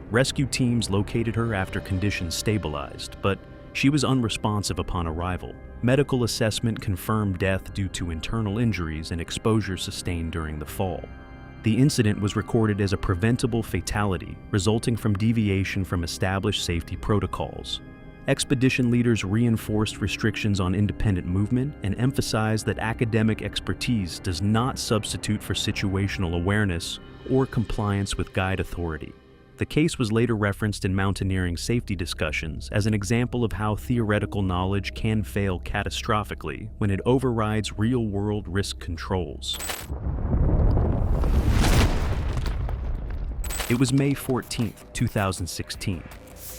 Rescue teams located her after conditions stabilized, but she was unresponsive upon arrival. Medical assessment confirmed death due to internal injuries and exposure sustained during the fall. The incident was recorded as a preventable fatality resulting from deviation from established safety protocols. Expedition leaders reinforced restrictions on independent movement and emphasized that academic expertise does not substitute for situational awareness or compliance with guide authority. The case was later referenced in mountaineering safety discussions as an example of how theoretical knowledge can fail catastrophically when it overrides real-world risk controls. It was May 14, 2016.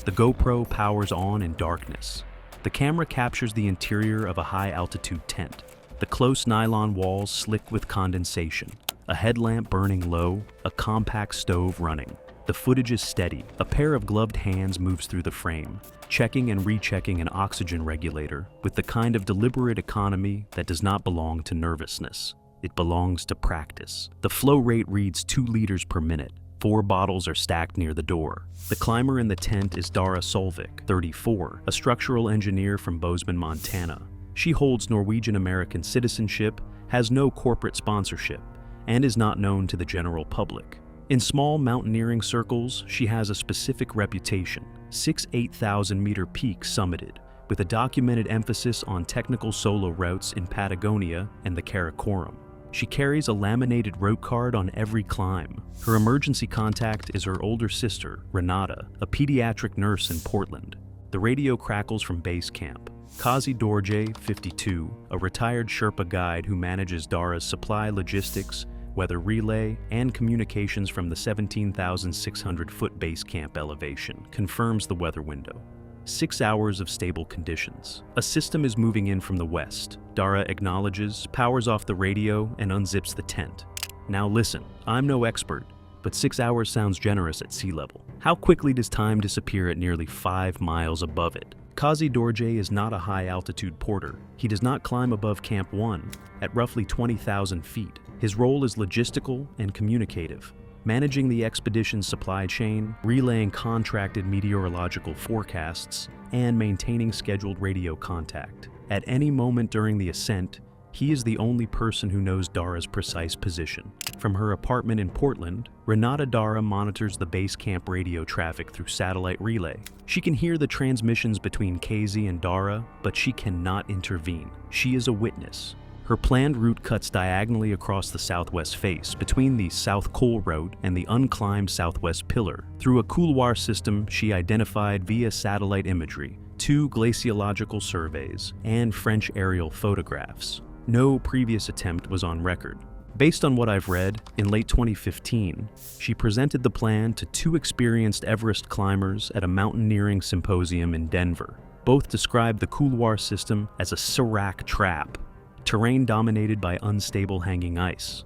The GoPro powers on in darkness. The camera captures the interior of a high-altitude tent. The close nylon walls slick with condensation. A headlamp burning low, a compact stove running. The footage is steady. A pair of gloved hands moves through the frame, checking and rechecking an oxygen regulator with the kind of deliberate economy that does not belong to nervousness. It belongs to practice. The flow rate reads 2 liters per minute. 4 bottles are stacked near the door. The climber in the tent is Dara Solvik, 34, a structural engineer from Bozeman, Montana. She holds Norwegian-American citizenship, has no corporate sponsorship, and is not known to the general public. In small mountaineering circles, she has a specific reputation, 6 8,000-meter peaks summited, with a documented emphasis on technical solo routes in Patagonia and the Karakoram. She carries a laminated route card on every climb. Her emergency contact is her older sister, Renata, a pediatric nurse in Portland. The radio crackles from base camp. Kazi Dorje, 52, a retired Sherpa guide who manages Dara's supply logistics, weather relay, and communications from the 17,600-foot base camp elevation, confirms the weather window. 6 hours of stable conditions. A system is moving in from the west. Dara acknowledges, powers off the radio, and unzips the tent. Now listen, I'm no expert, but 6 hours sounds generous at sea level. How quickly does time disappear at nearly 5 miles above it? Kazi Dorje is not a high-altitude porter. He does not climb above Camp 1, at roughly 20,000 feet. His role is logistical and communicative, managing the expedition's supply chain, relaying contracted meteorological forecasts, and maintaining scheduled radio contact. At any moment during the ascent, he is the only person who knows Dara's precise position. From her apartment in Portland, Renata Dara monitors the base camp radio traffic through satellite relay. She can hear the transmissions between Kazi and Dara, but she cannot intervene. She is a witness. Her planned route cuts diagonally across the southwest face, between the South Col Road and the unclimbed southwest pillar. Through a couloir system she identified via satellite imagery, 2 glaciological surveys, and French aerial photographs. No previous attempt was on record. Based on what I've read, in late 2015, she presented the plan to 2 experienced Everest climbers at a mountaineering symposium in Denver. Both described the couloir system as a serac trap, terrain dominated by unstable hanging ice.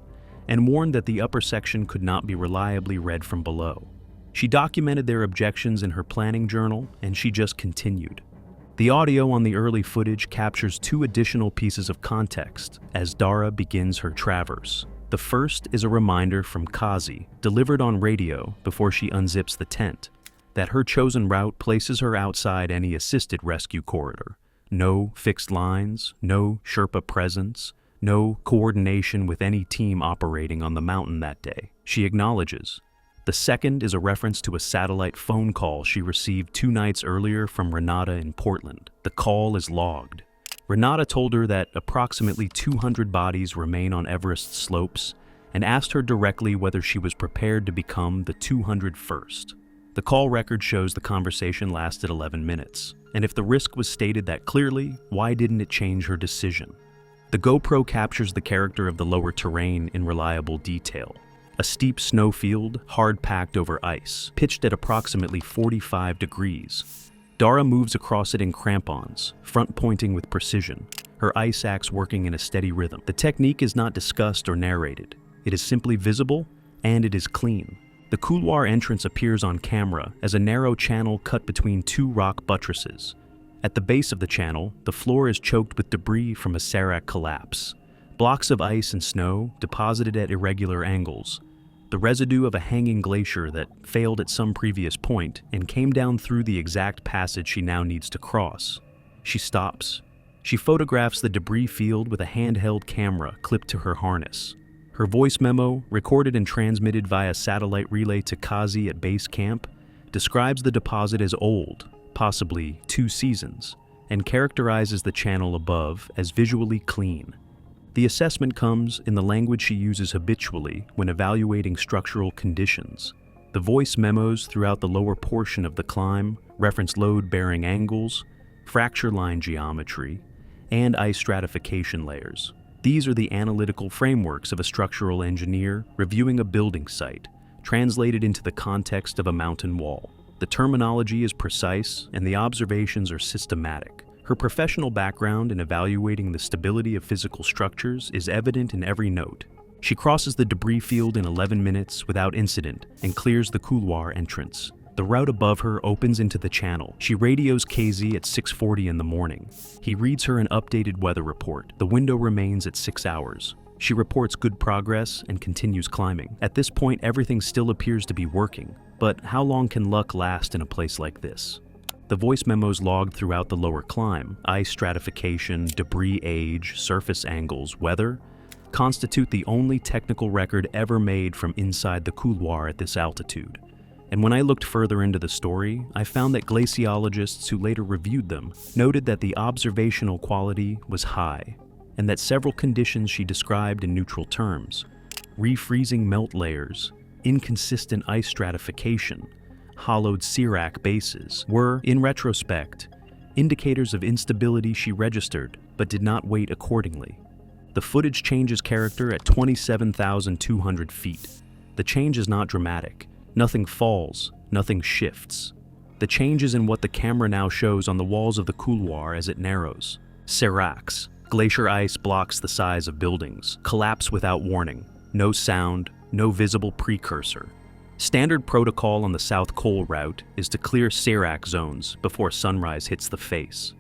and warned that the upper section could not be reliably read from below. She documented their objections in her planning journal, and she just continued. The audio on the early footage captures 2 additional pieces of context as Dara begins her traverse. The first is a reminder from Kazi, delivered on radio before she unzips the tent, that her chosen route places her outside any assisted rescue corridor. No fixed lines, no Sherpa presence, no coordination with any team operating on the mountain that day. She acknowledges. The second is a reference to a satellite phone call she received 2 nights earlier from Renata in Portland. The call is logged. Renata told her that approximately 200 bodies remain on Everest's slopes and asked her directly whether she was prepared to become the 201st. The call record shows the conversation lasted 11 minutes, and if the risk was stated that clearly, why didn't it change her decision? The GoPro captures the character of the lower terrain in reliable detail. A steep snowfield, hard-packed over ice, pitched at approximately 45 degrees. Dara moves across it in crampons, front-pointing with precision, her ice axe working in a steady rhythm. The technique is not discussed or narrated. It is simply visible, and it is clean. The couloir entrance appears on camera as a narrow channel cut between 2 rock buttresses. At the base of the channel, the floor is choked with debris from a serac collapse. Blocks of ice and snow deposited at irregular angles. The residue of a hanging glacier that failed at some previous point and came down through the exact passage she now needs to cross. She stops. She photographs the debris field with a handheld camera clipped to her harness. Her voice memo, recorded and transmitted via satellite relay to Kazi at base camp, describes the deposit as old, possibly 2 seasons, and characterizes the channel above as visually clean. The assessment comes in the language she uses habitually when evaluating structural conditions. The voice memos throughout the lower portion of the climb reference load-bearing angles, fracture line geometry, and ice stratification layers. These are the analytical frameworks of a structural engineer reviewing a building site, translated into the context of a mountain wall. The terminology is precise, and the observations are systematic. Her professional background in evaluating the stability of physical structures is evident in every note. She crosses the debris field in 11 minutes without incident and clears the couloir entrance. The route above her opens into the channel. She radios KZ at 6:40 in the morning. He reads her an updated weather report. The window remains at 6 hours. She reports good progress and continues climbing. At this point, everything still appears to be working, but how long can luck last in a place like this? The voice memos logged throughout the lower climb, ice stratification, debris age, surface angles, weather, constitute the only technical record ever made from inside the couloir at this altitude. And when I looked further into the story, I found that glaciologists who later reviewed them noted that the observational quality was high, and that several conditions she described in neutral terms, refreezing melt layers, inconsistent ice stratification, hollowed serac bases, were, in retrospect, indicators of instability she registered but did not weight accordingly. The footage changes character at 27,200 feet. The change is not dramatic. Nothing falls, nothing shifts. The change is in what the camera now shows on the walls of the couloir as it narrows. Seracs, glacier ice blocks the size of buildings, collapse without warning. No sound, no visible precursor. Standard protocol on the South Col route is to clear serac zones before sunrise hits the face.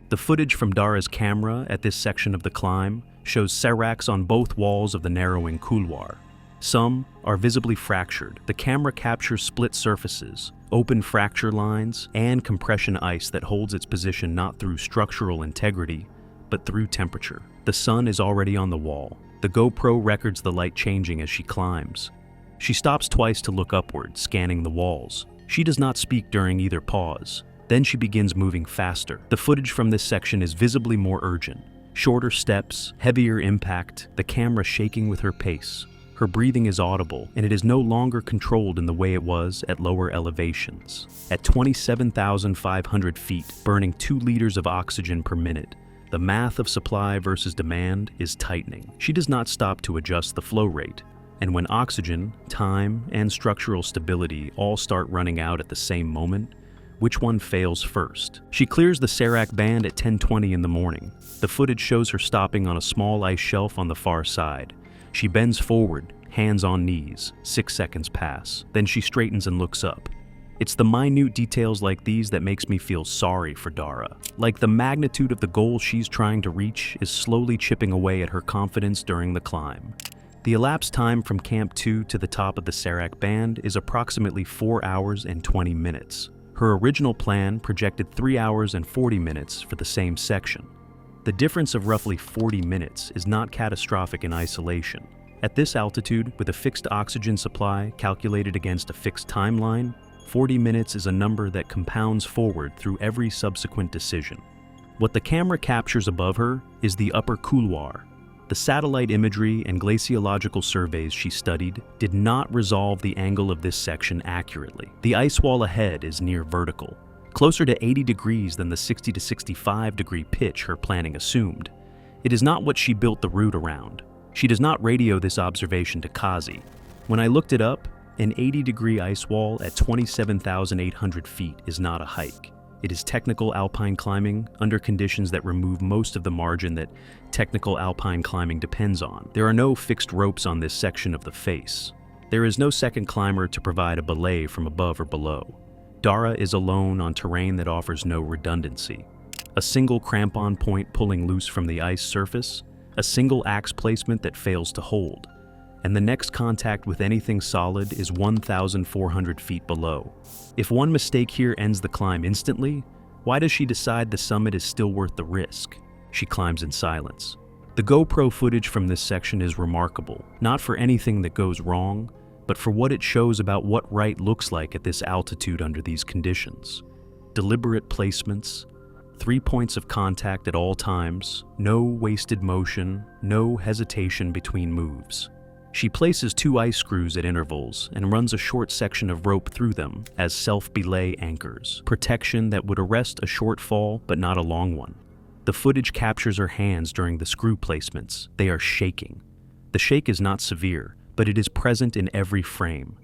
The footage from Dara's camera at this section of the climb shows seracs on both walls of the narrowing couloir. Some are visibly fractured. The camera captures split surfaces, open fracture lines, and compression ice that holds its position not through structural integrity, but through temperature. The sun is already on the wall. The GoPro records the light changing as she climbs. She stops twice to look upward, scanning the walls. She does not speak during either pause. Then she begins moving faster. The footage from this section is visibly more urgent. Shorter steps, heavier impact, the camera shaking with her pace. Her breathing is audible, and it is no longer controlled in the way it was at lower elevations. At 27,500 feet, burning 2 liters of oxygen per minute, the math of supply versus demand is tightening. She does not stop to adjust the flow rate. And when oxygen, time, and structural stability all start running out at the same moment, which one fails first? She clears the serac band at 10:20 in the morning. The footage shows her stopping on a small ice shelf on the far side. She bends forward, hands on knees. 6 seconds pass. Then she straightens and looks up. It's the minute details like these that makes me feel sorry for Dara. Like the magnitude of the goal she's trying to reach is slowly chipping away at her confidence during the climb. The elapsed time from Camp 2 to the top of the Serac Band is approximately 4 hours and 20 minutes. Her original plan projected 3 hours and 40 minutes for the same section. The difference of roughly 40 minutes is not catastrophic in isolation. At this altitude, with a fixed oxygen supply calculated against a fixed timeline, 40 minutes is a number that compounds forward through every subsequent decision. What the camera captures above her is the upper couloir. The satellite imagery and glaciological surveys she studied did not resolve the angle of this section accurately. The ice wall ahead is near vertical, closer to 80 degrees than the 60 to 65 degree pitch her planning assumed. It is not what she built the route around. She does not radio this observation to Kazi. When I looked it up, an 80-degree ice wall at 27,800 feet is not a hike. It is technical alpine climbing under conditions that remove most of the margin that technical alpine climbing depends on. There are no fixed ropes on this section of the face. There is no second climber to provide a belay from above or below. Dara is alone on terrain that offers no redundancy. A single crampon point pulling loose from the ice surface, a single axe placement that fails to hold, and the next contact with anything solid is 1,400 feet below. If one mistake here ends the climb instantly, why does she decide the summit is still worth the risk? She climbs in silence. The GoPro footage from this section is remarkable, not for anything that goes wrong, but for what it shows about what right looks like at this altitude under these conditions. Deliberate placements, 3 points of contact at all times, no wasted motion, no hesitation between moves. She places 2 ice screws at intervals and runs a short section of rope through them as self-belay anchors, protection that would arrest a short fall but not a long one. The footage captures her hands during the screw placements. They are shaking. The shake is not severe, but it is present in every frame.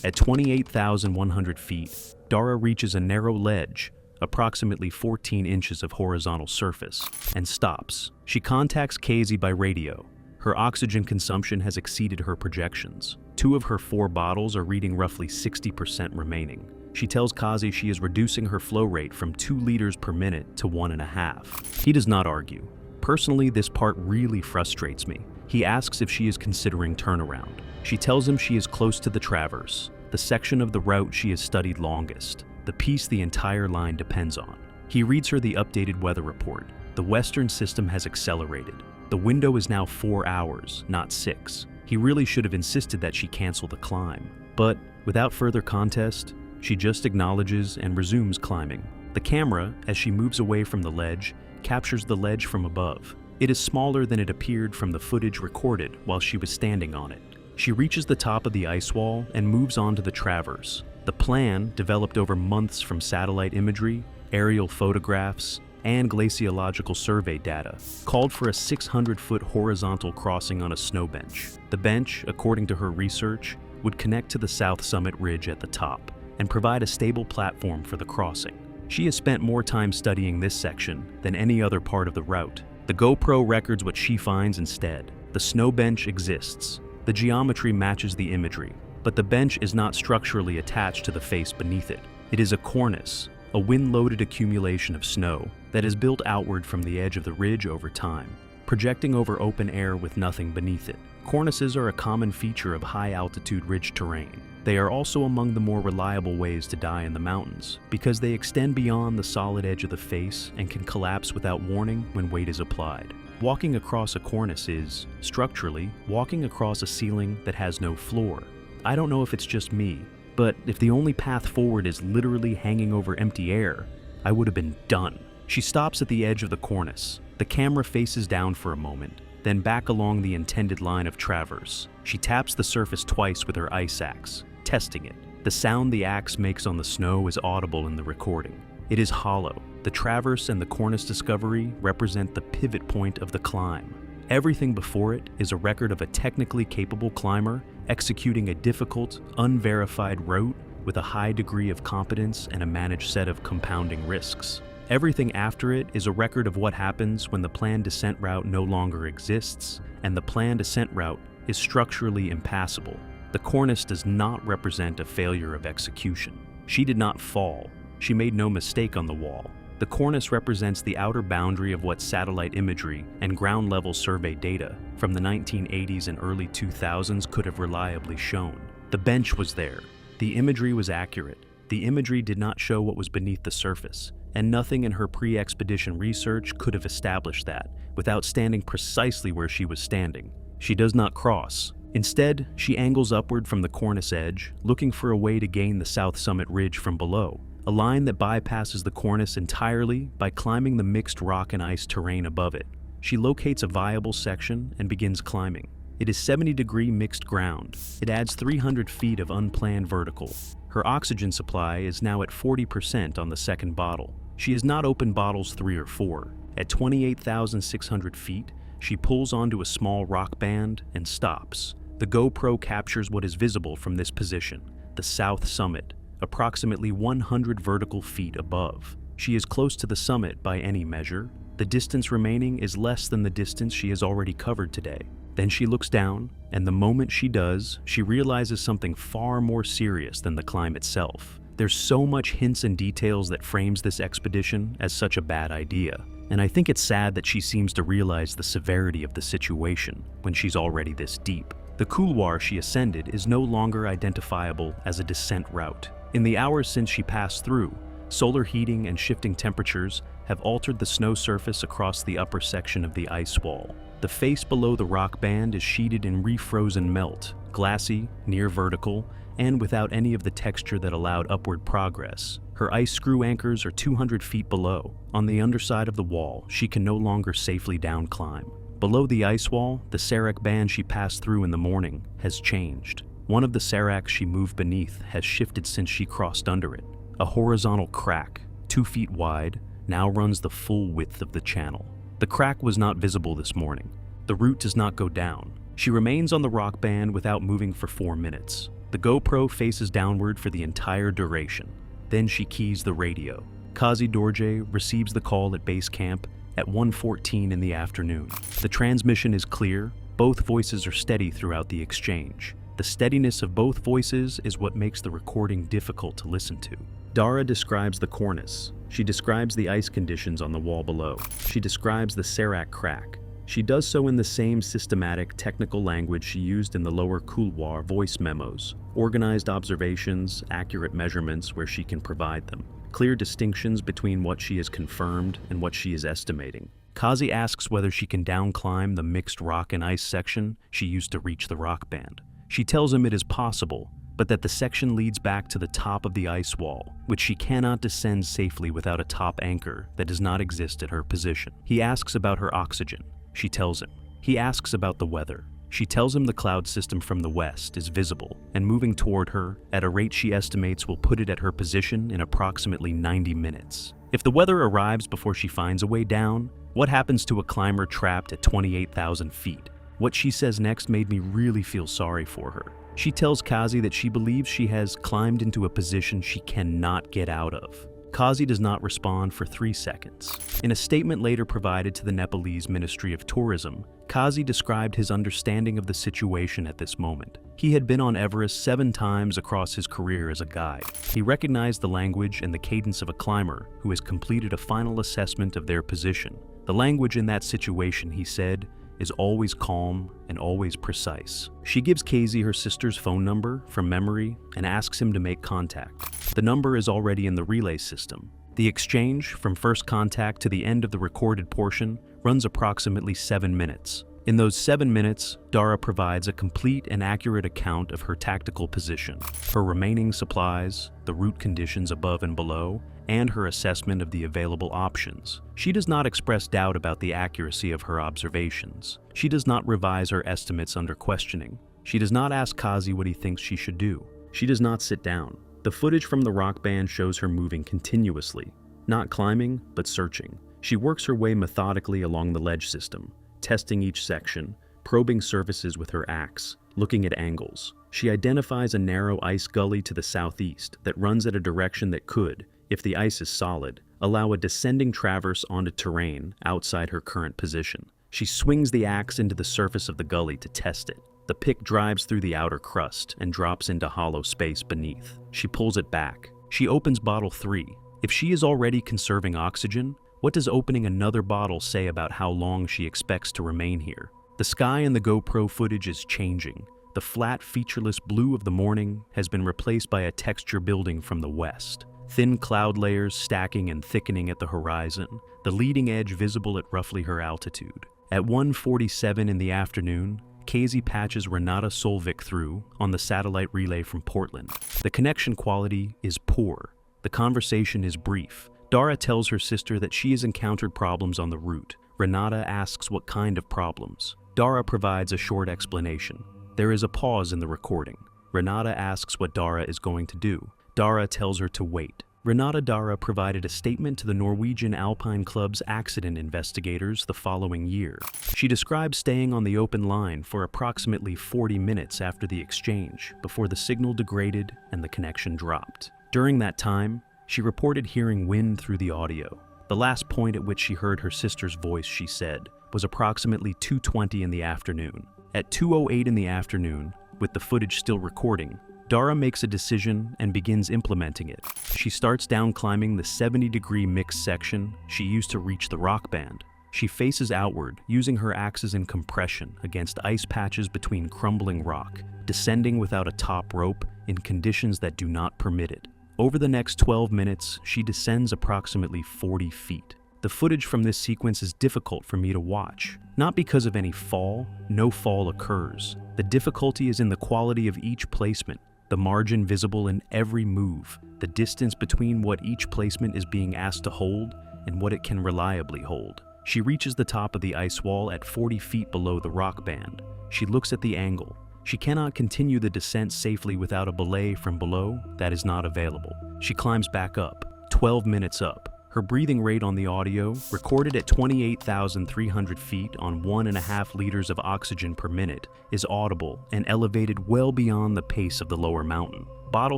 At 28,100 feet, Dara reaches a narrow ledge, approximately 14 inches of horizontal surface, and stops. She contacts Kazi by radio. Her oxygen consumption has exceeded her projections. 2 of her 4 bottles are reading roughly 60% remaining. She tells Kazi she is reducing her flow rate from 2 liters per minute to 1.5. He does not argue. Personally, this part really frustrates me. He asks if she is considering turnaround. She tells him she is close to the traverse, the section of the route she has studied longest, the piece the entire line depends on. He reads her the updated weather report. The western system has accelerated. The window is now 4 hours, not 6. He really should have insisted that she cancel the climb. But without further contest, she just acknowledges and resumes climbing. The camera, as she moves away from the ledge, captures the ledge from above. It is smaller than it appeared from the footage recorded while she was standing on it. She reaches the top of the ice wall and moves on to the traverse. The plan, developed over months from satellite imagery, aerial photographs, and glaciological survey data, called for a 600-foot horizontal crossing on a snow bench. The bench, according to her research, would connect to the South Summit Ridge at the top and provide a stable platform for the crossing. She has spent more time studying this section than any other part of the route. The GoPro records what she finds instead. The snow bench exists. The geometry matches the imagery, but the bench is not structurally attached to the face beneath it. It is a cornice, a wind-loaded accumulation of snow that is built outward from the edge of the ridge over time, projecting over open air with nothing beneath it. Cornices are a common feature of high-altitude ridge terrain. They are also among the more reliable ways to die in the mountains because they extend beyond the solid edge of the face and can collapse without warning when weight is applied. Walking across a cornice is, structurally, walking across a ceiling that has no floor. I don't know if it's just me, but if the only path forward is literally hanging over empty air, I would have been done. She stops at the edge of the cornice. The camera faces down for a moment, then back along the intended line of traverse. She taps the surface twice with her ice axe, testing it. The sound the axe makes on the snow is audible in the recording. It is hollow. The traverse and the cornice discovery represent the pivot point of the climb. Everything before it is a record of a technically capable climber executing a difficult, unverified route with a high degree of competence and a managed set of compounding risks. Everything after it is a record of what happens when the planned descent route no longer exists, and the planned ascent route is structurally impassable. The cornice does not represent a failure of execution. She did not fall. She made no mistake on the wall. The cornice represents the outer boundary of what satellite imagery and ground-level survey data from the 1980s and early 2000s could have reliably shown. The bench was there. The imagery was accurate. The imagery did not show what was beneath the surface, and nothing in her pre-expedition research could have established that without standing precisely where she was standing. She does not cross. Instead, she angles upward from the cornice edge, looking for a way to gain the South Summit Ridge from below, a line that bypasses the cornice entirely by climbing the mixed rock and ice terrain above it. She locates a viable section and begins climbing. It is 70-degree mixed ground. It adds 300 feet of unplanned vertical. Her oxygen supply is now at 40% on the second bottle. She has not opened bottles 3 or 4. At 28,600 feet, she pulls onto a small rock band and stops. The GoPro captures what is visible from this position, the South Summit, approximately 100 vertical feet above. She is close to the summit by any measure. The distance remaining is less than the distance she has already covered today. Then she looks down, and the moment she does, she realizes something far more serious than the climb itself. There's so much hints and details that frames this expedition as such a bad idea, and I think it's sad that she seems to realize the severity of the situation when she's already this deep. The couloir she ascended is no longer identifiable as a descent route. In the hours since she passed through, solar heating and shifting temperatures have altered the snow surface across the upper section of the ice wall. The face below the rock band is sheeted in refrozen melt, glassy, near vertical, and without any of the texture that allowed upward progress. Her ice screw anchors are 200 feet below. On the underside of the wall, she can no longer safely down climb. Below the ice wall, the serac band she passed through in the morning has changed. One of the seracs she moved beneath has shifted since she crossed under it. A horizontal crack, 2 feet wide, now runs the full width of the channel. The crack was not visible this morning. The route does not go down. She remains on the rock band without moving for 4 minutes. The GoPro faces downward for the entire duration. Then she keys the radio. Kazi Dorje receives the call at base camp at 1:14 in the afternoon. The transmission is clear. Both voices are steady throughout the exchange. The steadiness of both voices is what makes the recording difficult to listen to. Dara describes the cornice. She describes the ice conditions on the wall below. She describes the serac crack. She does so in the same systematic, technical language she used in the lower couloir voice memos. Organized observations, accurate measurements where she can provide them. Clear distinctions between what she has confirmed and what she is estimating. Kazi asks whether she can downclimb the mixed rock and ice section she used to reach the rock band. She tells him it is possible, but that the section leads back to the top of the ice wall, which she cannot descend safely without a top anchor that does not exist at her position. He asks about her oxygen. She tells him. He asks about the weather. She tells him the cloud system from the west is visible and moving toward her at a rate she estimates will put it at her position in approximately 90 minutes. If the weather arrives before she finds a way down, what happens to a climber trapped at 28,000 feet? What she says next made me really feel sorry for her. She tells Kazi that she believes she has climbed into a position she cannot get out of. Kazi does not respond for 3 seconds. In a statement later provided to the Nepalese Ministry of Tourism, Kazi described his understanding of the situation at this moment. He had been on Everest 7 times across his career as a guide. He recognized the language and the cadence of a climber who has completed a final assessment of their position. The language in that situation, he said, is always calm and always precise. She gives Kazi her sister's phone number from memory and asks him to make contact. The number is already in the relay system. The exchange, from first contact to the end of the recorded portion, runs approximately 7 minutes. In those 7 minutes, Dara provides a complete and accurate account of her tactical position, her remaining supplies, the route conditions above and below, and her assessment of the available options. She does not express doubt about the accuracy of her observations. She does not revise her estimates under questioning. She does not ask Kazi what he thinks she should do. She does not sit down. The footage from the rock band shows her moving continuously, not climbing, but searching. She works her way methodically along the ledge system, testing each section, probing surfaces with her axe, looking at angles. She identifies a narrow ice gully to the southeast that runs at a direction that could, if the ice is solid, allow a descending traverse onto terrain outside her current position. She swings the axe into the surface of the gully to test it. The pick drives through the outer crust and drops into hollow space beneath. She pulls it back. She opens bottle 3. If she is already conserving oxygen, what does opening another bottle say about how long she expects to remain here? The sky in the GoPro footage is changing. The flat, featureless blue of the morning has been replaced by a texture building from the west. Thin cloud layers stacking and thickening at the horizon, the leading edge visible at roughly her altitude. At 1:47 in the afternoon, Casey patches Renata Solvik through on the satellite relay from Portland. The connection quality is poor. The conversation is brief. Dara tells her sister that she has encountered problems on the route. Renata asks what kind of problems. Dara provides a short explanation. There is a pause in the recording. Renata asks what Dara is going to do. Dara tells her to wait. Renata Dara provided a statement to the Norwegian Alpine Club's accident investigators the following year. She described staying on the open line for approximately 40 minutes after the exchange, before the signal degraded and the connection dropped. During that time, she reported hearing wind through the audio. The last point at which she heard her sister's voice, she said, was approximately 2:20 in the afternoon. At 2:08 in the afternoon, with the footage still recording, Dara makes a decision and begins implementing it. She starts down climbing the 70-degree mixed section she used to reach the rock band. She faces outward, using her axes in compression against ice patches between crumbling rock, descending without a top rope in conditions that do not permit it. Over the next 12 minutes, she descends approximately 40 feet. The footage from this sequence is difficult for me to watch. Not because of any fall, no fall occurs. The difficulty is in the quality of each placement, the margin visible in every move, the distance between what each placement is being asked to hold and what it can reliably hold. She reaches the top of the ice wall at 40 feet below the rock band. She looks at the angle. She cannot continue the descent safely without a belay from below that is not available. She climbs back up, 12 minutes up. Her breathing rate on the audio, recorded at 28,300 feet on 1.5 liters of oxygen per minute, is audible and elevated well beyond the pace of the lower mountain. Bottle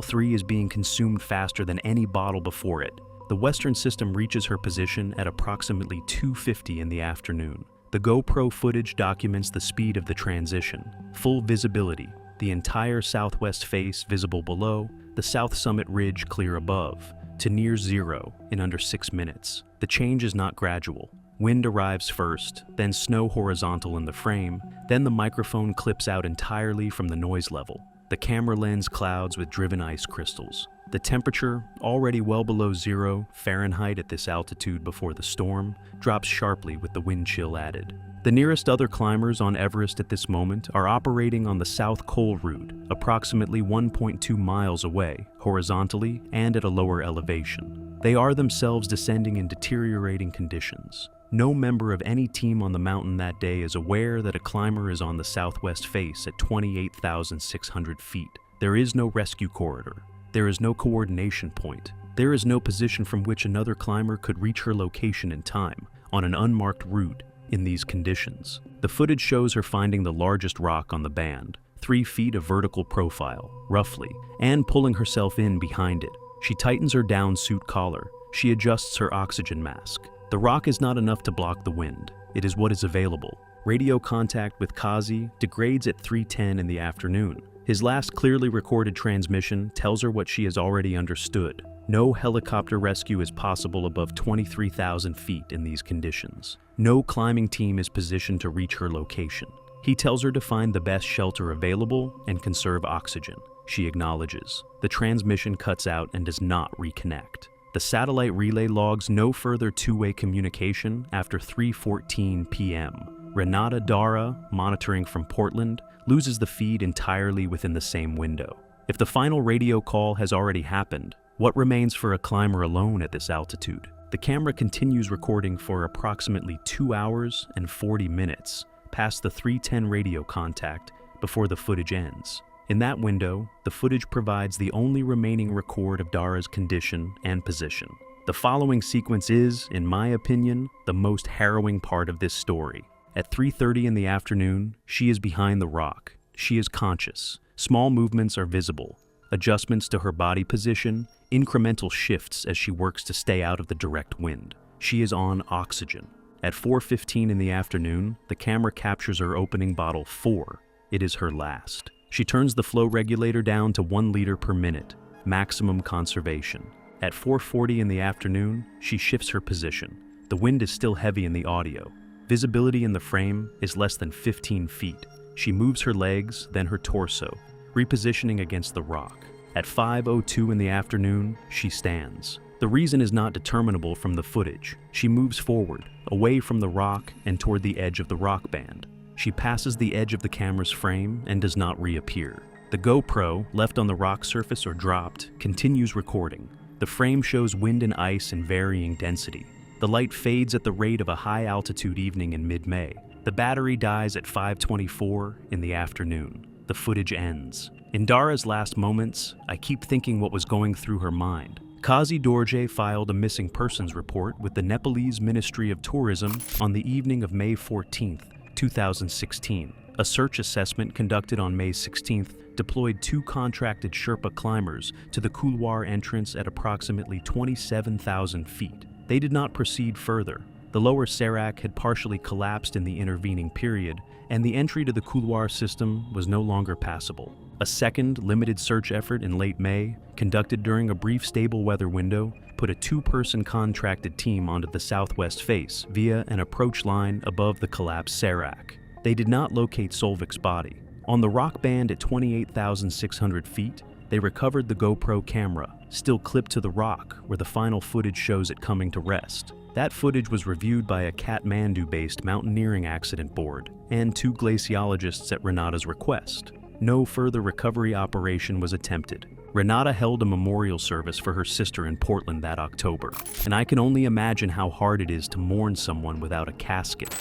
3 is being consumed faster than any bottle before it. The Western system reaches her position at approximately 2:50 in the afternoon. The GoPro footage documents the speed of the transition. Full visibility, the entire southwest face visible below, the south summit ridge clear above, to near zero in under 6 minutes. The change is not gradual. Wind arrives first, then snow horizontal in the frame, then the microphone clips out entirely from the noise level. The camera lens clouds with driven ice crystals. The temperature, already well below 0 Fahrenheit at this altitude before the storm, drops sharply with the wind chill added. The nearest other climbers on Everest at this moment are operating on the South Col route, approximately 1.2 miles away, horizontally and at a lower elevation. They are themselves descending in deteriorating conditions. No member of any team on the mountain that day is aware that a climber is on the southwest face at 28,600 feet. There is no rescue corridor. There is no coordination point. There is no position from which another climber could reach her location in time, on an unmarked route, in these conditions. The footage shows her finding the largest rock on the band, 3 feet of vertical profile, roughly, and pulling herself in behind it. She tightens her down suit collar. She adjusts her oxygen mask. The rock is not enough to block the wind. It is what is available. Radio contact with Kazi degrades at 3:10 in the afternoon. His last clearly recorded transmission tells her what she has already understood. No helicopter rescue is possible above 23,000 feet in these conditions. No climbing team is positioned to reach her location. He tells her to find the best shelter available and conserve oxygen. She acknowledges. The transmission cuts out and does not reconnect. The satellite relay logs no further two-way communication after 3:14 p.m. Renata Dara, monitoring from Portland, loses the feed entirely within the same window. If the final radio call has already happened, what remains for a climber alone at this altitude? The camera continues recording for approximately 2 hours and 40 minutes, past the 3:10 radio contact, before the footage ends. In that window, the footage provides the only remaining record of Dara's condition and position. The following sequence is, in my opinion, the most harrowing part of this story. At 3:30 in the afternoon, she is behind the rock. She is conscious. Small movements are visible. Adjustments to her body position, incremental shifts as she works to stay out of the direct wind. She is on oxygen. At 4:15 in the afternoon, the camera captures her opening bottle 4. it is her last. She turns the flow regulator down to 1 liter per minute, maximum conservation. At 4:40 in the afternoon, she shifts her position. The wind is still heavy in the audio. Visibility in the frame is less than 15 feet. She moves her legs, then her torso, repositioning against the rock. At 5:02 in the afternoon, she stands. The reason is not determinable from the footage. She moves forward, away from the rock and toward the edge of the rock band. She passes the edge of the camera's frame and does not reappear. The GoPro, left on the rock surface or dropped, continues recording. The frame shows wind and ice in varying density. The light fades at the rate of a high-altitude evening in mid-May. The battery dies at 5:24 in the afternoon. The footage ends. In Dara's last moments, I keep thinking what was going through her mind. Kazi Dorje filed a missing persons report with the Nepalese Ministry of Tourism on the evening of May 14, 2016. A search assessment conducted on May 16th deployed 2 contracted Sherpa climbers to the couloir entrance at approximately 27,000 feet. They did not proceed further. The lower Serac had partially collapsed in the intervening period, and the entry to the couloir system was no longer passable. A second limited search effort in late May, conducted during a brief stable weather window, put a 2-person contracted team onto the southwest face via an approach line above the collapsed Serac. They did not locate Solvik's body. On the rock band at 28,600 feet, they recovered the GoPro camera, still clipped to the rock where the final footage shows it coming to rest. That footage was reviewed by a Kathmandu-based mountaineering accident board and 2 glaciologists at Renata's request. No further recovery operation was attempted. Renata held a memorial service for her sister in Portland that October, and I can only imagine how hard it is to mourn someone without a casket.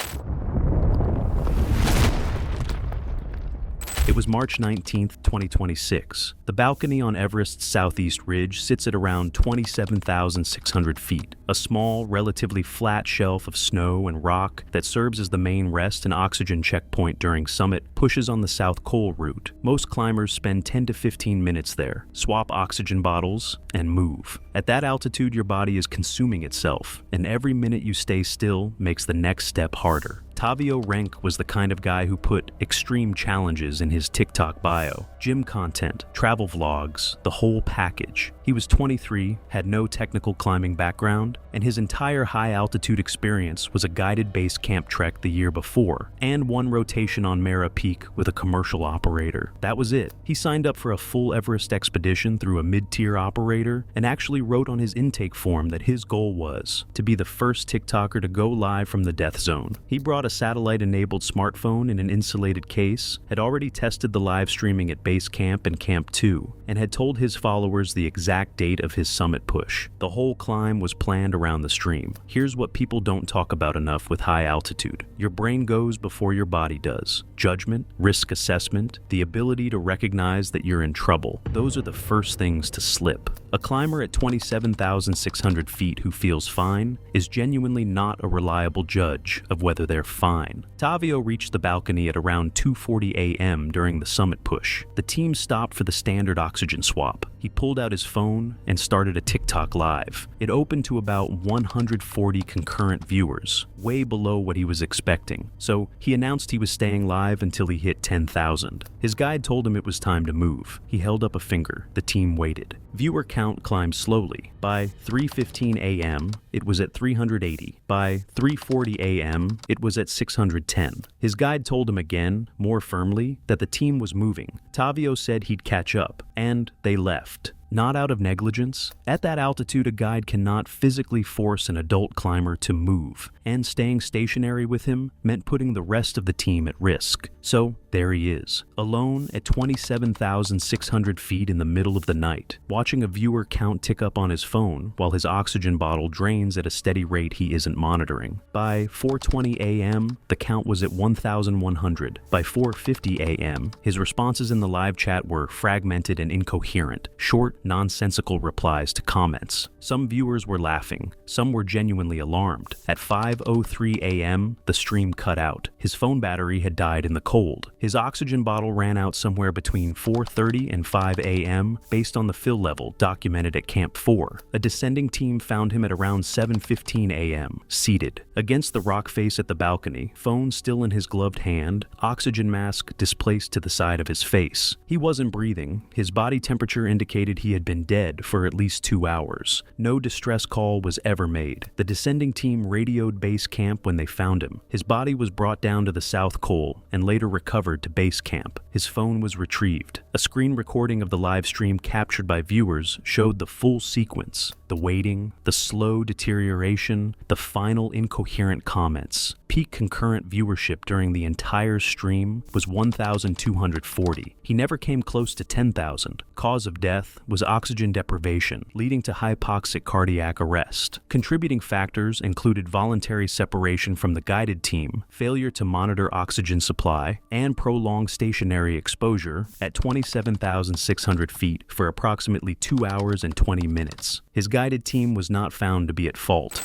It was March 19, 2026. The balcony on Everest's southeast ridge sits at around 27,600 feet, a small, relatively flat shelf of snow and rock that serves as the main rest and oxygen checkpoint during summit pushes on the South Col route. Most climbers spend 10 to 15 minutes there, swap oxygen bottles, and move. At that altitude, your body is consuming itself, and every minute you stay still makes the next step harder. Tavio Renk was the kind of guy who put extreme challenges in his TikTok bio. Gym content, travel vlogs, the whole package. He was 23, had no technical climbing background, and his entire high-altitude experience was a guided base camp trek the year before, and 1 rotation on Mara Peak with a commercial operator. That was it. He signed up for a full Everest expedition through a mid-tier operator, and actually wrote on his intake form that his goal was to be the first TikToker to go live from the death zone. He brought a satellite-enabled smartphone in an insulated case, had already tested the live streaming at Base Camp and Camp 2, and had told his followers the exact date of his summit push. The whole climb was planned around the stream. Here's what people don't talk about enough with high altitude. Your brain goes before your body does. Judgment, risk assessment, the ability to recognize that you're in trouble. Those are the first things to slip. A climber at 27,600 feet who feels fine is genuinely not a reliable judge of whether they're fine. Tavio reached the balcony at around 2:40 a.m. during the summit push. The team stopped for the standard oxygen swap. He pulled out his phone and started a TikTok live. It opened to about 140 concurrent viewers, way below what he was expecting. So he announced he was staying live until he hit 10,000. His guide told him it was time to move. He held up a finger. The team waited. Viewer count climbed slowly. By 3:15 a.m., it was at 380. By 3:40 a.m., it was at 610. His guide told him again, more firmly, that the team was moving. Tavio said he'd catch up, and they left. Not out of negligence. At that altitude, a guide cannot physically force an adult climber to move, and staying stationary with him meant putting the rest of the team at risk. So there he is, alone at 27,600 feet in the middle of the night, watching a viewer count tick up on his phone while his oxygen bottle drains at a steady rate he isn't monitoring. By 4:20 a.m., the count was at 1,100. By 4:50 a.m., his responses in the live chat were fragmented and incoherent, short, nonsensical replies to comments. Some viewers were laughing, some were genuinely alarmed. At 5:03 a.m., the stream cut out. His phone battery had died in the cold. His oxygen bottle ran out somewhere between 4:30 and 5 a.m. based on the fill level documented at Camp 4. A descending team found him at around 7:15 a.m., seated. Against the rock face at the balcony, phone still in his gloved hand, oxygen mask displaced to the side of his face. He wasn't breathing. His body temperature indicated he had been dead for at least 2 hours. No distress call was ever made. The descending team radioed base camp when they found him. His body was brought down to the South Col and later recovered to base camp. His phone was retrieved. A screen recording of the live stream captured by viewers showed the full sequence: the waiting, the slow deterioration, the final incoherent comments. Peak concurrent viewership during the entire stream was 1,240. He never came close to 10,000. Cause of death was oxygen deprivation, leading to hypoxic cardiac arrest. Contributing factors included voluntary separation from the guided team, failure to monitor oxygen supply, and prolonged stationary exposure at 27,600 feet for approximately 2 hours and 20 minutes. His guided team was not found to be at fault.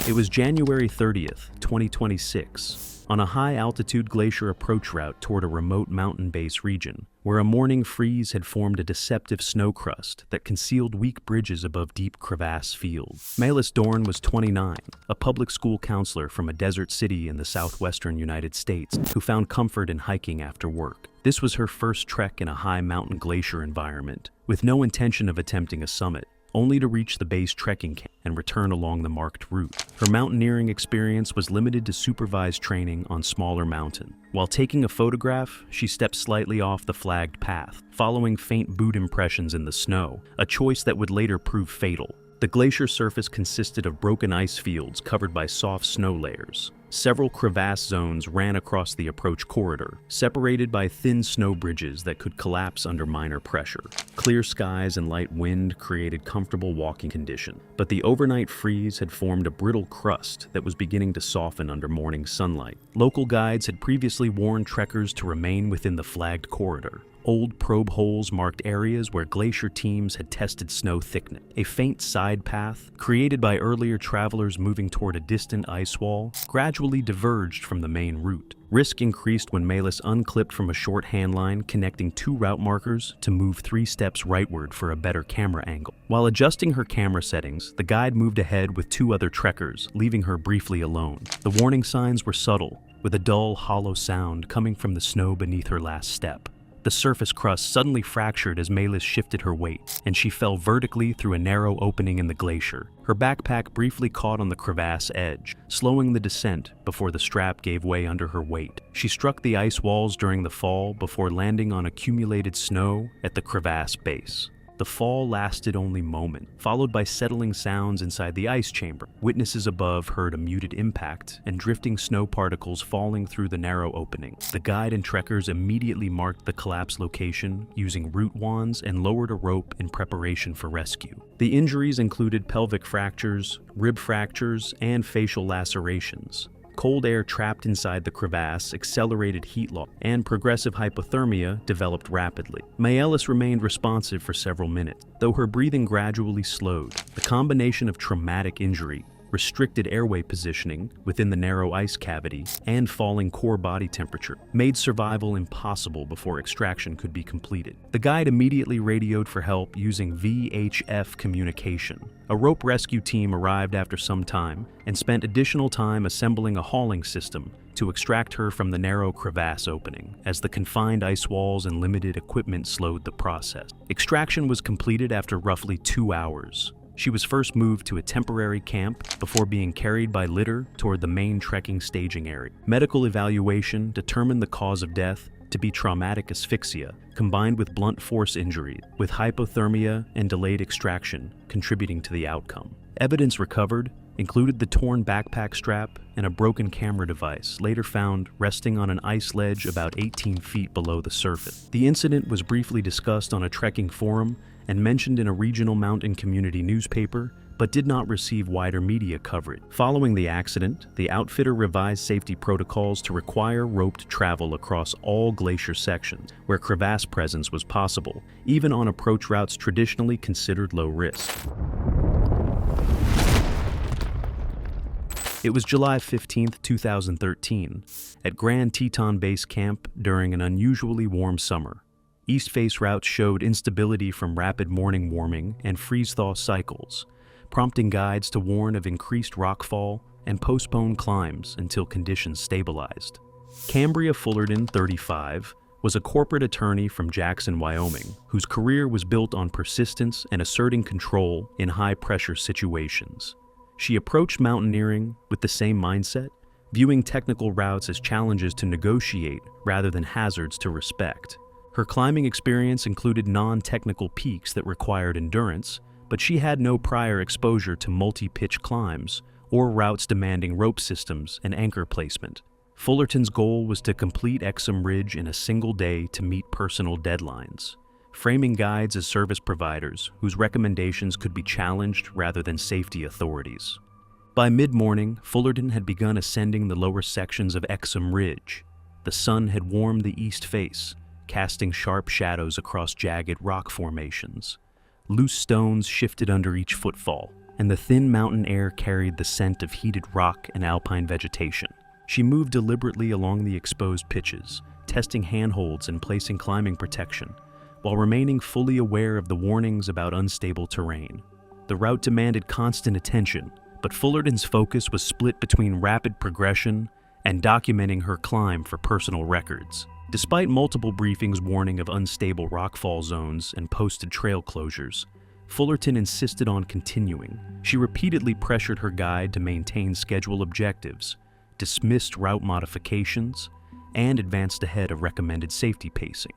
It was January 30th, 2026, on a high-altitude glacier approach route toward a remote mountain base region, where a morning freeze had formed a deceptive snow crust that concealed weak bridges above deep crevasse fields. Melis Dorn was 29, a public school counselor from a desert city in the southwestern United States who found comfort in hiking after work. This was her first trek in a high mountain glacier environment, with no intention of attempting a summit, only to reach the base trekking camp and return along the marked route. Her mountaineering experience was limited to supervised training on smaller mountain. While taking a photograph, she stepped slightly off the flagged path, following faint boot impressions in the snow, a choice that would later prove fatal. The glacier surface consisted of broken ice fields covered by soft snow layers. Several crevasse zones ran across the approach corridor, separated by thin snow bridges that could collapse under minor pressure. Clear skies and light wind created comfortable walking conditions, but the overnight freeze had formed a brittle crust that was beginning to soften under morning sunlight. Local guides had previously warned trekkers to remain within the flagged corridor. Old probe holes marked areas where glacier teams had tested snow thickness. A faint side path, created by earlier travelers moving toward a distant ice wall, gradually diverged from the main route. Risk increased when Melis unclipped from a short handline connecting 2 route markers to move 3 steps rightward for a better camera angle. While adjusting her camera settings, the guide moved ahead with 2 other trekkers, leaving her briefly alone. The warning signs were subtle, with a dull, hollow sound coming from the snow beneath her last step. The surface crust suddenly fractured as Melis shifted her weight, and she fell vertically through a narrow opening in the glacier. Her backpack briefly caught on the crevasse edge, slowing the descent before the strap gave way under her weight. She struck the ice walls during the fall before landing on accumulated snow at the crevasse base. The fall lasted only moments, followed by settling sounds inside the ice chamber. Witnesses above heard a muted impact and drifting snow particles falling through the narrow opening. The guide and trekkers immediately marked the collapse location using root wands and lowered a rope in preparation for rescue. The injuries included pelvic fractures, rib fractures, and facial lacerations. Cold air trapped inside the crevasse accelerated heat loss, and progressive hypothermia developed rapidly. Melis remained responsive for several minutes, though her breathing gradually slowed. The combination of traumatic injury, restricted airway positioning within the narrow ice cavity, and falling core body temperature made survival impossible before extraction could be completed. The guide immediately radioed for help using VHF communication. A rope rescue team arrived after some time and spent additional time assembling a hauling system to extract her from the narrow crevasse opening, as the confined ice walls and limited equipment slowed the process. Extraction was completed after roughly 2 hours. She was first moved to a temporary camp before being carried by litter toward the main trekking staging area. Medical evaluation determined the cause of death to be traumatic asphyxia combined with blunt force injury, with hypothermia and delayed extraction contributing to the outcome. Evidence recovered included the torn backpack strap and a broken camera device, later found resting on an ice ledge about 18 feet below the surface. The incident was briefly discussed on a trekking forum and mentioned in a regional mountain community newspaper, but did not receive wider media coverage. Following the accident, the outfitter revised safety protocols to require roped travel across all glacier sections where crevasse presence was possible, even on approach routes traditionally considered low risk. It was July 15, 2013, at Grand Teton Base Camp during an unusually warm summer. East face routes showed instability from rapid morning warming and freeze-thaw cycles, prompting guides to warn of increased rockfall and postpone climbs until conditions stabilized. Cambria Fullerton, 35, was a corporate attorney from Jackson, Wyoming, whose career was built on persistence and asserting control in high-pressure situations. She approached mountaineering with the same mindset, viewing technical routes as challenges to negotiate rather than hazards to respect. Her climbing experience included non-technical peaks that required endurance, but she had no prior exposure to multi-pitch climbs or routes demanding rope systems and anchor placement. Fullerton's goal was to complete Exum Ridge in a single day to meet personal deadlines, framing guides as service providers whose recommendations could be challenged rather than safety authorities. By mid-morning, Fullerton had begun ascending the lower sections of Exum Ridge. The sun had warmed the east face, casting sharp shadows across jagged rock formations. Loose stones shifted under each footfall, and the thin mountain air carried the scent of heated rock and alpine vegetation. She moved deliberately along the exposed pitches, testing handholds and placing climbing protection, while remaining fully aware of the warnings about unstable terrain. The route demanded constant attention, but Fullerton's focus was split between rapid progression and documenting her climb for personal records. Despite multiple briefings warning of unstable rockfall zones and posted trail closures, Fullerton insisted on continuing. She repeatedly pressured her guide to maintain schedule objectives, dismissed route modifications, and advanced ahead of recommended safety pacing.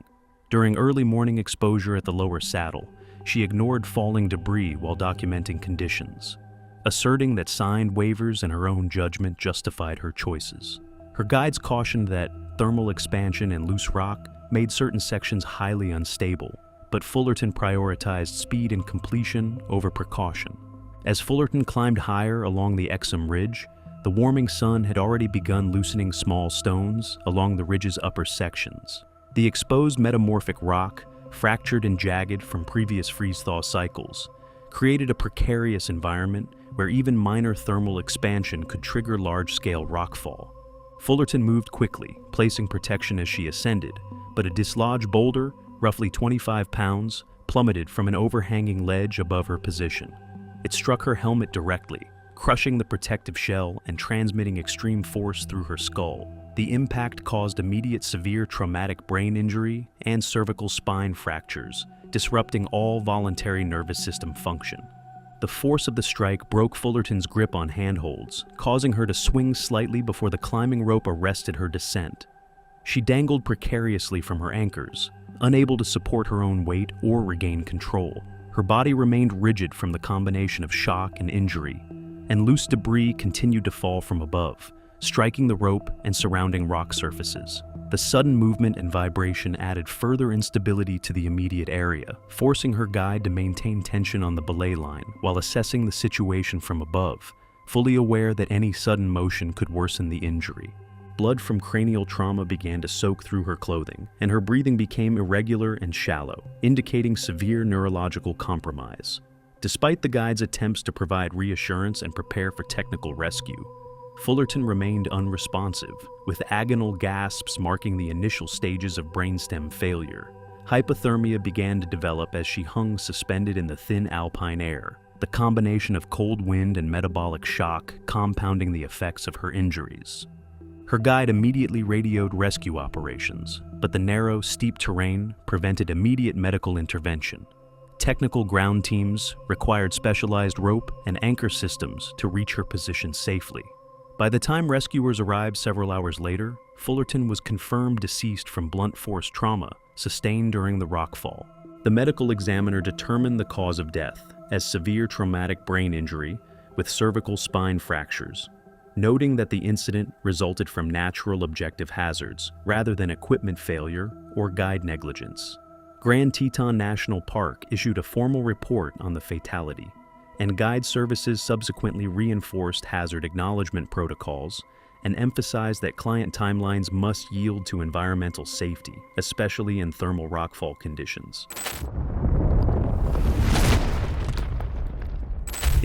During early morning exposure at the lower saddle, she ignored falling debris while documenting conditions, asserting that signed waivers and her own judgment justified her choices. Her guides cautioned that thermal expansion and loose rock made certain sections highly unstable, but Fullerton prioritized speed and completion over precaution. As Fullerton climbed higher along the Exum Ridge, the warming sun had already begun loosening small stones along the ridge's upper sections. The exposed metamorphic rock, fractured and jagged from previous freeze-thaw cycles, created a precarious environment where even minor thermal expansion could trigger large-scale rockfall. Fullerton moved quickly, placing protection as she ascended, but a dislodged boulder, roughly 25 pounds, plummeted from an overhanging ledge above her position. It struck her helmet directly, crushing the protective shell and transmitting extreme force through her skull. The impact caused immediate severe traumatic brain injury and cervical spine fractures, disrupting all voluntary nervous system function. The force of the strike broke Fullerton's grip on handholds, causing her to swing slightly before the climbing rope arrested her descent. She dangled precariously from her anchors, unable to support her own weight or regain control. Her body remained rigid from the combination of shock and injury, and loose debris continued to fall from above, striking the rope and surrounding rock surfaces. The sudden movement and vibration added further instability to the immediate area, forcing her guide to maintain tension on the belay line while assessing the situation from above, fully aware that any sudden motion could worsen the injury. Blood from cranial trauma began to soak through her clothing, and her breathing became irregular and shallow, indicating severe neurological compromise. Despite the guide's attempts to provide reassurance and prepare for technical rescue, Fullerton remained unresponsive, with agonal gasps marking the initial stages of brainstem failure. Hypothermia began to develop as she hung suspended in the thin alpine air, the combination of cold wind and metabolic shock compounding the effects of her injuries. Her guide immediately radioed rescue operations, but the narrow, steep terrain prevented immediate medical intervention. Technical ground teams required specialized rope and anchor systems to reach her position safely. By the time rescuers arrived several hours later, Fullerton was confirmed deceased from blunt force trauma sustained during the rockfall. The medical examiner determined the cause of death as severe traumatic brain injury with cervical spine fractures, noting that the incident resulted from natural objective hazards rather than equipment failure or guide negligence. Grand Teton National Park issued a formal report on the fatality, and guide services subsequently reinforced hazard acknowledgement protocols and emphasized that client timelines must yield to environmental safety, especially in thermal rockfall conditions.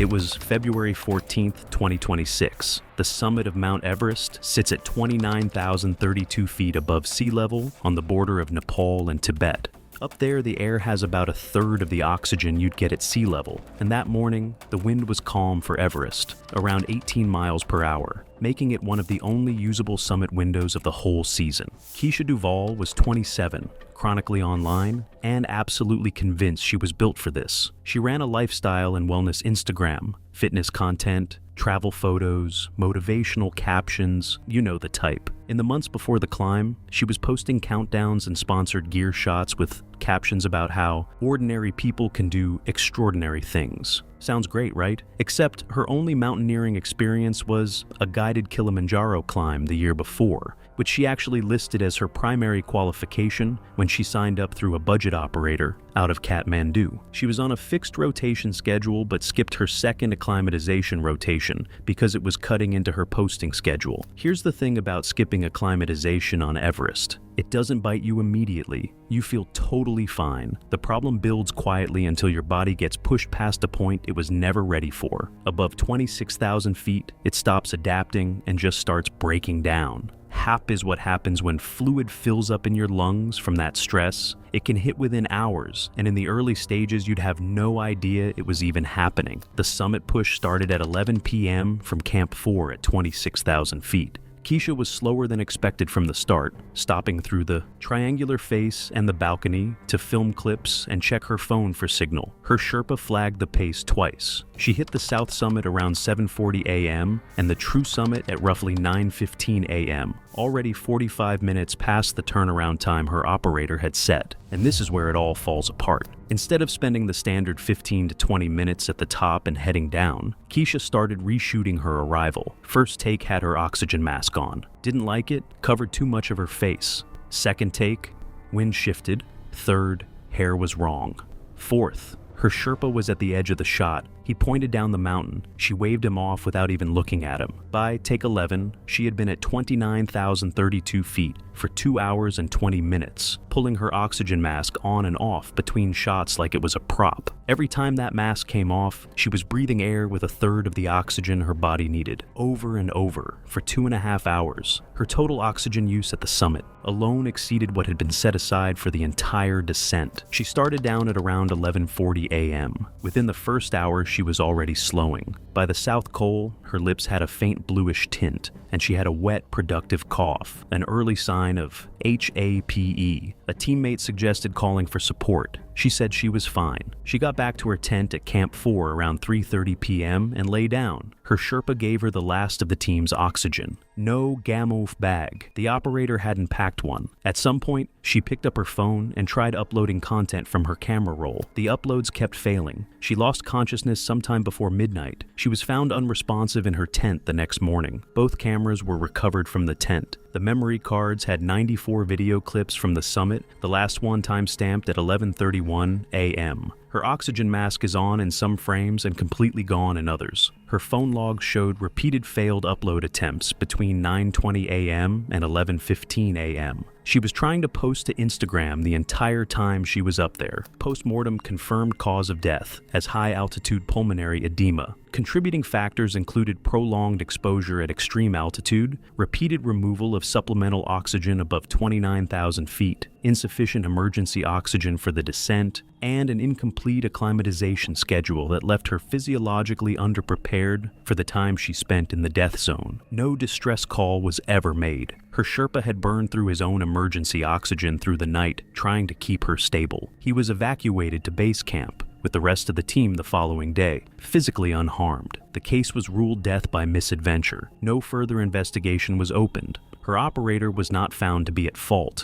It was February 14th, 2026. The summit of Mount Everest sits at 29,032 feet above sea level on the border of Nepal and Tibet. Up there, the air has about a third of the oxygen you'd get at sea level, and that morning, the wind was calm for Everest, around 18 miles per hour, making it one of the only usable summit windows of the whole season. Keisha Duvall was 27, chronically online, and absolutely convinced she was built for this. She ran a lifestyle and wellness Instagram, fitness content, travel photos, motivational captions, you know the type. In the months before the climb, she was posting countdowns and sponsored gear shots with captions about how ordinary people can do extraordinary things. Sounds great, right? Except her only mountaineering experience was a guided Kilimanjaro climb the year before, which she actually listed as her primary qualification when she signed up through a budget operator out of Kathmandu. She was on a fixed rotation schedule but skipped her second acclimatization rotation because it was cutting into her posting schedule. Here's the thing about skipping acclimatization on Everest. It doesn't bite you immediately. You feel totally fine. The problem builds quietly until your body gets pushed past a point it was never ready for. Above 26,000 feet, it stops adapting and just starts breaking down. HAP is what happens when fluid fills up in your lungs from that stress. It can hit within hours, and in the early stages you'd have no idea it was even happening. The summit push started at 11 p.m. from Camp 4 at 26,000 feet. Keisha was slower than expected from the start, stopping through the triangular face and the balcony to film clips and check her phone for signal. Her Sherpa flagged the pace twice. She hit the South Summit around 7:40 a.m. and the True Summit at roughly 9:15 a.m., already 45 minutes past the turnaround time her operator had set. And this is where it all falls apart. Instead of spending the standard 15 to 20 minutes at the top and heading down, Keisha started reshooting her arrival. First take had her oxygen mask on. Didn't like it, covered too much of her face. Second take, wind shifted. Third, hair was wrong. Fourth, her Sherpa was at the edge of the shot. He pointed down the mountain. She waved him off without even looking at him. By take 11, she had been at 29,032 feet for 2 hours and 20 minutes, pulling her oxygen mask on and off between shots like it was a prop. Every time that mask came off, she was breathing air with a third of the oxygen her body needed, over and over, for 2.5 hours. Her total oxygen use at the summit alone exceeded what had been set aside for the entire descent. She started down at around 11:40 a.m. Within the first hour, she was already slowing. By the South Col, her lips had a faint bluish tint, and she had a wet, productive cough, an early sign of HAPE. A teammate suggested calling for support. She said she was fine. She got back to her tent at Camp 4 around 3:30 p.m. and lay down. Her Sherpa gave her the last of the team's oxygen. No Gamoof bag. The operator hadn't packed one. At some point, she picked up her phone and tried uploading content from her camera roll. The uploads kept failing. She lost consciousness sometime before midnight. She was found unresponsive in her tent the next morning. Both cameras were recovered from the tent. The memory cards had 94 video clips from the summit, the last one time-stamped at 11:31 a.m. Her oxygen mask is on in some frames and completely gone in others. Her phone logs showed repeated failed upload attempts between 9:20 a.m. and 11:15 a.m. She was trying to post to Instagram the entire time she was up there. Postmortem confirmed cause of death as high-altitude pulmonary edema. Contributing factors included prolonged exposure at extreme altitude, repeated removal of supplemental oxygen above 29,000 feet, insufficient emergency oxygen for the descent, and an incomplete acclimatization schedule that left her physiologically underprepared for the time she spent in the death zone. No distress call was ever made. Her Sherpa had burned through his own emergency oxygen through the night, trying to keep her stable. He was evacuated to base camp with the rest of the team the following day, physically unharmed. The case was ruled death by misadventure. No further investigation was opened. Her operator was not found to be at fault,